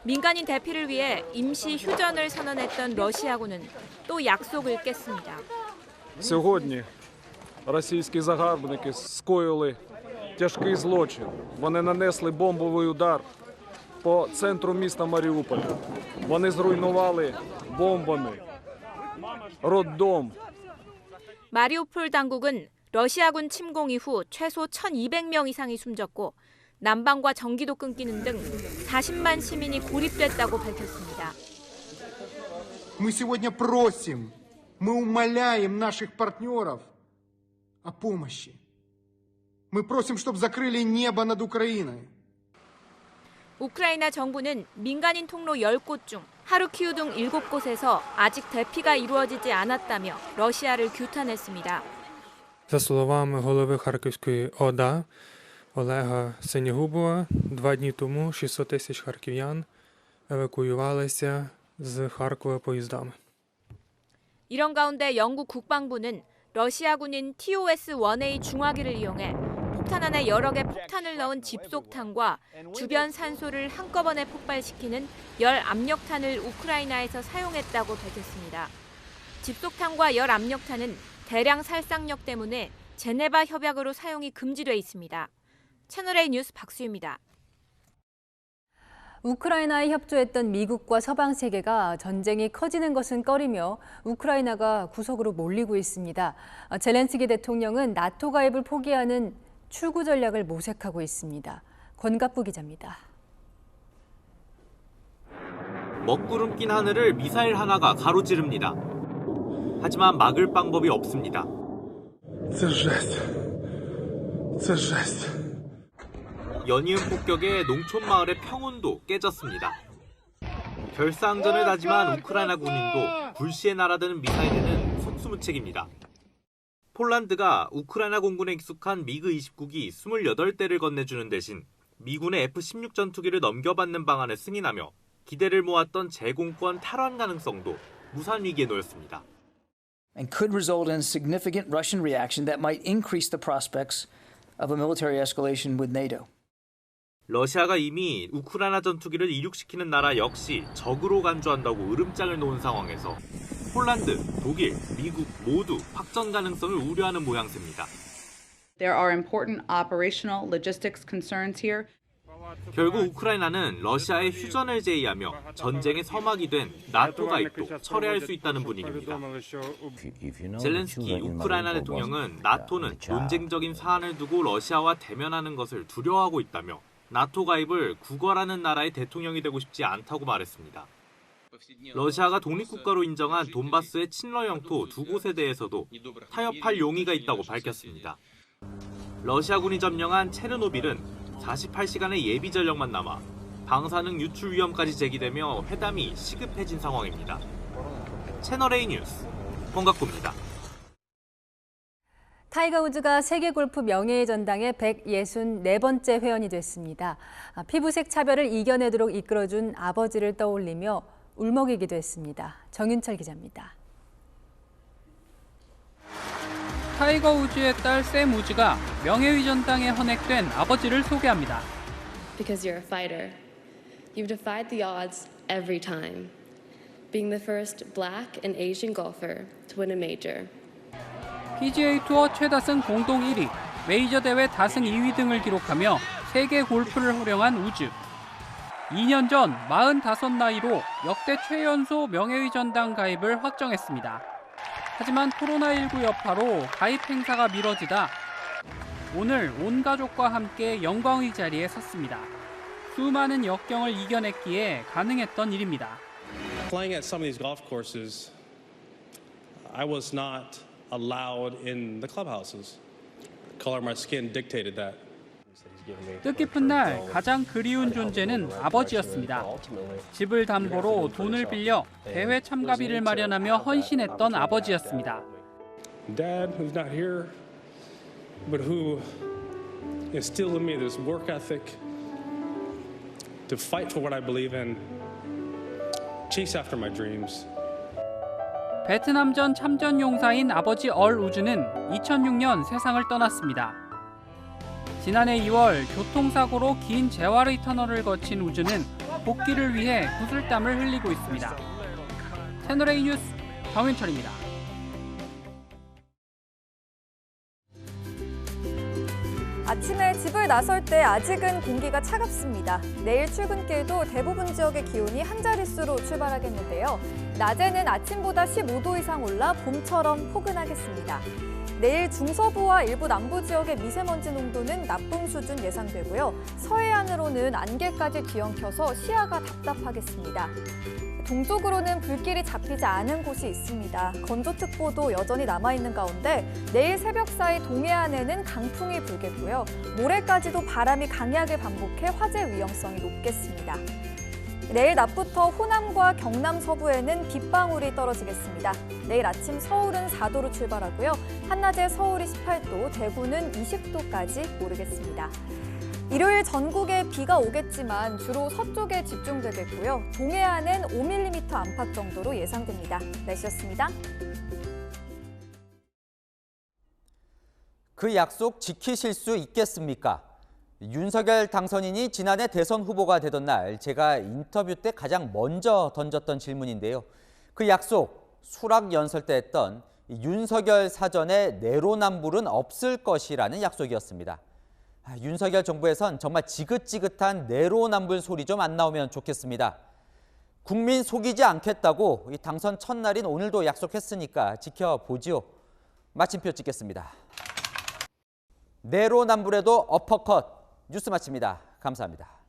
민간인 대피를 위해 임시 휴전을 선언했던 러시아군은 또 약속을 깼습니다. Сьогодні російські загарбники скоїли тяжкий злочин. Вони нанесли бомбовий удар по центру міста Маріуполя. Вони зруйнували бомбами роддом. 마리우폴 당국은 러시아군 침공 이후 최소 1,200명 이상이 숨졌고 난방과 전기도 끊기는 등 40만 시민이 고립됐다고 밝혔습니다. Мы сегодня просим, мы умоляем наших партнеров о помощи. Мы просим, чтобы закрыли небо над Украиной. 우크라이나 정부는 민간인 통로 10곳 중 하르키우 등 7곳에서 아직 대피가 이루어지지 않았다며 러시아를 규탄했습니다. За словами голови Харківської ОДА Олега Синігубова, 2 дні тому 600 тисяч харків'ян евакуювалися з Харкова поїздами. 이런 가운데 영국 국방부는 러시아군인 TOS-1A 중화기를 이용해 폭탄 안에 여러 개 폭탄을 넣은 집속탄과 주변 산소를 한꺼번에 폭발시키는 열 압력탄을 우크라이나에서 사용했다고 밝혔습니다. 집속탄과 열 압력탄은 대량 살상력 때문에 제네바 협약으로 사용이 금지돼 있습니다. 채널A 뉴스 박수유입니다. 우크라이나에 협조했던 미국과 서방 세계가 전쟁이 커지는 것은 꺼리며 우크라이나가 구석으로 몰리고 있습니다. 젤렌스키 대통령은 나토 가입을 포기하는 출구 전략을 모색하고 있습니다. 권갑부 기자입니다. 먹구름 낀 하늘을 미사일 하나가 가로지릅니다. 하지만 막을 방법이 없습니다. 연이은 폭격에 농촌 마을의 평온도 깨졌습니다. 결사항전을 다짐한 우크라이나 군인도 불시에 날아드는 미사일에는 속수무책입니다. 폴란드가 우크라이나 공군에 익숙한 미그 29기 28대를 건네주는 대신 미군의 F-16 전투기를 넘겨받는 방안을 승인하며 기대를 모았던 제공권 탈환 가능성도 무산 위기에 놓였습니다. And could result in a significant Russian reaction that might increase the prospects of a military escalation with NATO. 러시아가 이미 우크라이나 전투기를 이륙시키는 나라 역시 적으로 간주한다고 으름장을 놓은 상황에서 폴란드, 독일, 미국 모두 확전 가능성을 우려하는 모양새입니다. There are important operational logistics concerns here. 결국 우크라이나는 러시아의 휴전을 제의하며 전쟁의 서막이 된 나토 가입도 철회할 수 있다는 분위기입니다. 젤렌스키 우크라이나 대통령은 나토는 논쟁적인 사안을 두고 러시아와 대면하는 것을 두려워하고 있다며 나토 가입을 구걸하는 나라의 대통령이 되고 싶지 않다고 말했습니다. 러시아가 독립국가로 인정한 돈바스의 친러 영토 두 곳에 대해서도 타협할 용의가 있다고 밝혔습니다. 러시아군이 점령한 체르노빌은 48시간의 예비 전력만 남아 방사능 유출 위험까지 제기되며 회담이 시급해진 상황입니다. 채널A 뉴스 홍각구입니다. 타이거 우즈가 세계 골프 명예의 전당의 164번째 회원이 됐습니다. 피부색 차별을 이겨내도록 이끌어준 아버지를 떠올리며 울먹이기도 했습니다. 정윤철 기자입니다. 타이거 우즈의 딸 샘 우즈가 명예의 전당에 헌액된 아버지를 소개합니다. Because you're a fighter. You've defied the odds every time. Being the first black and Asian golfer to win a major. PGA 투어 최다승 공동 1위, 메이저 대회 다승 2위 등을 기록하며 세계 골프를 호령한 우즈. 2년 전 45 나이로 역대 최연소 명예의 전당 가입을 확정했습니다. 하지만 코로나19 여파로 가입 행사가 미뤄지다 오늘 온 가족과 함께 영광의 자리에 섰습니다. 수많은 역경을 이겨냈기에 가능했던 일입니다. Playing at some of these golf courses, I was not allowed in the clubhouses. The color of my skin dictated that. 뜻깊은 날 가장 그리운 존재는 아버지였습니다. 집을 담보로 돈을 빌려 대회 참가비를 마련하며 헌신했던 아버지였습니다. Dad, who's not here, but who instilled in me this work ethic to fight for what I believe in, chase after my dreams. 베트남전 참전 용사인 아버지 얼 우즈는 2006년 세상을 떠났습니다. 지난해 2월 교통사고로 긴 재활의 터널을 거친 우즈는 복귀를 위해 구슬땀을 흘리고 있습니다. 채널A 뉴스 정윤철입니다. 아침에 집을 나설 때 아직은 공기가 차갑습니다. 내일 출근길도 대부분 지역의 기온이 한 자릿수로 출발하겠는데요. 낮에는 아침보다 15도 이상 올라 봄처럼 포근하겠습니다. 내일 중서부와 일부 남부 지역의 미세먼지 농도는 나쁨 수준 예상되고요. 서해안으로는 안개까지 뒤엉켜서 시야가 답답하겠습니다. 동쪽으로는 불길이 잡히지 않은 곳이 있습니다. 건조특보도 여전히 남아있는 가운데 내일 새벽 사이 동해안에는 강풍이 불겠고요. 모레까지도 바람이 강약을 반복해 화재 위험성이 높겠습니다. 내일 낮부터 호남과 경남 서부에는 빗방울이 떨어지겠습니다. 내일 아침 서울은 4도로 출발하고요. 한낮에 서울이 18도, 대구는 20도까지 오르겠습니다. 일요일 전국에 비가 오겠지만 주로 서쪽에 집중되겠고요. 동해안은 5mm 안팎 정도로 예상됩니다. 날씨였습니다. 그 약속 지키실 수 있겠습니까? 윤석열 당선인이 지난해 대선 후보가 되던 날 제가 인터뷰 때 가장 먼저 던졌던 질문인데요. 그 약속, 수락연설 때 했던 윤석열 사전에 내로남불은 없을 것이라는 약속이었습니다. 윤석열 정부에선 정말 지긋지긋한 내로남불 소리 좀 안 나오면 좋겠습니다. 국민 속이지 않겠다고 이 당선 첫날인 오늘도 약속했으니까 지켜보지요. 마침표 찍겠습니다. 내로남불에도 어퍼컷. 뉴스 마칩니다. 감사합니다.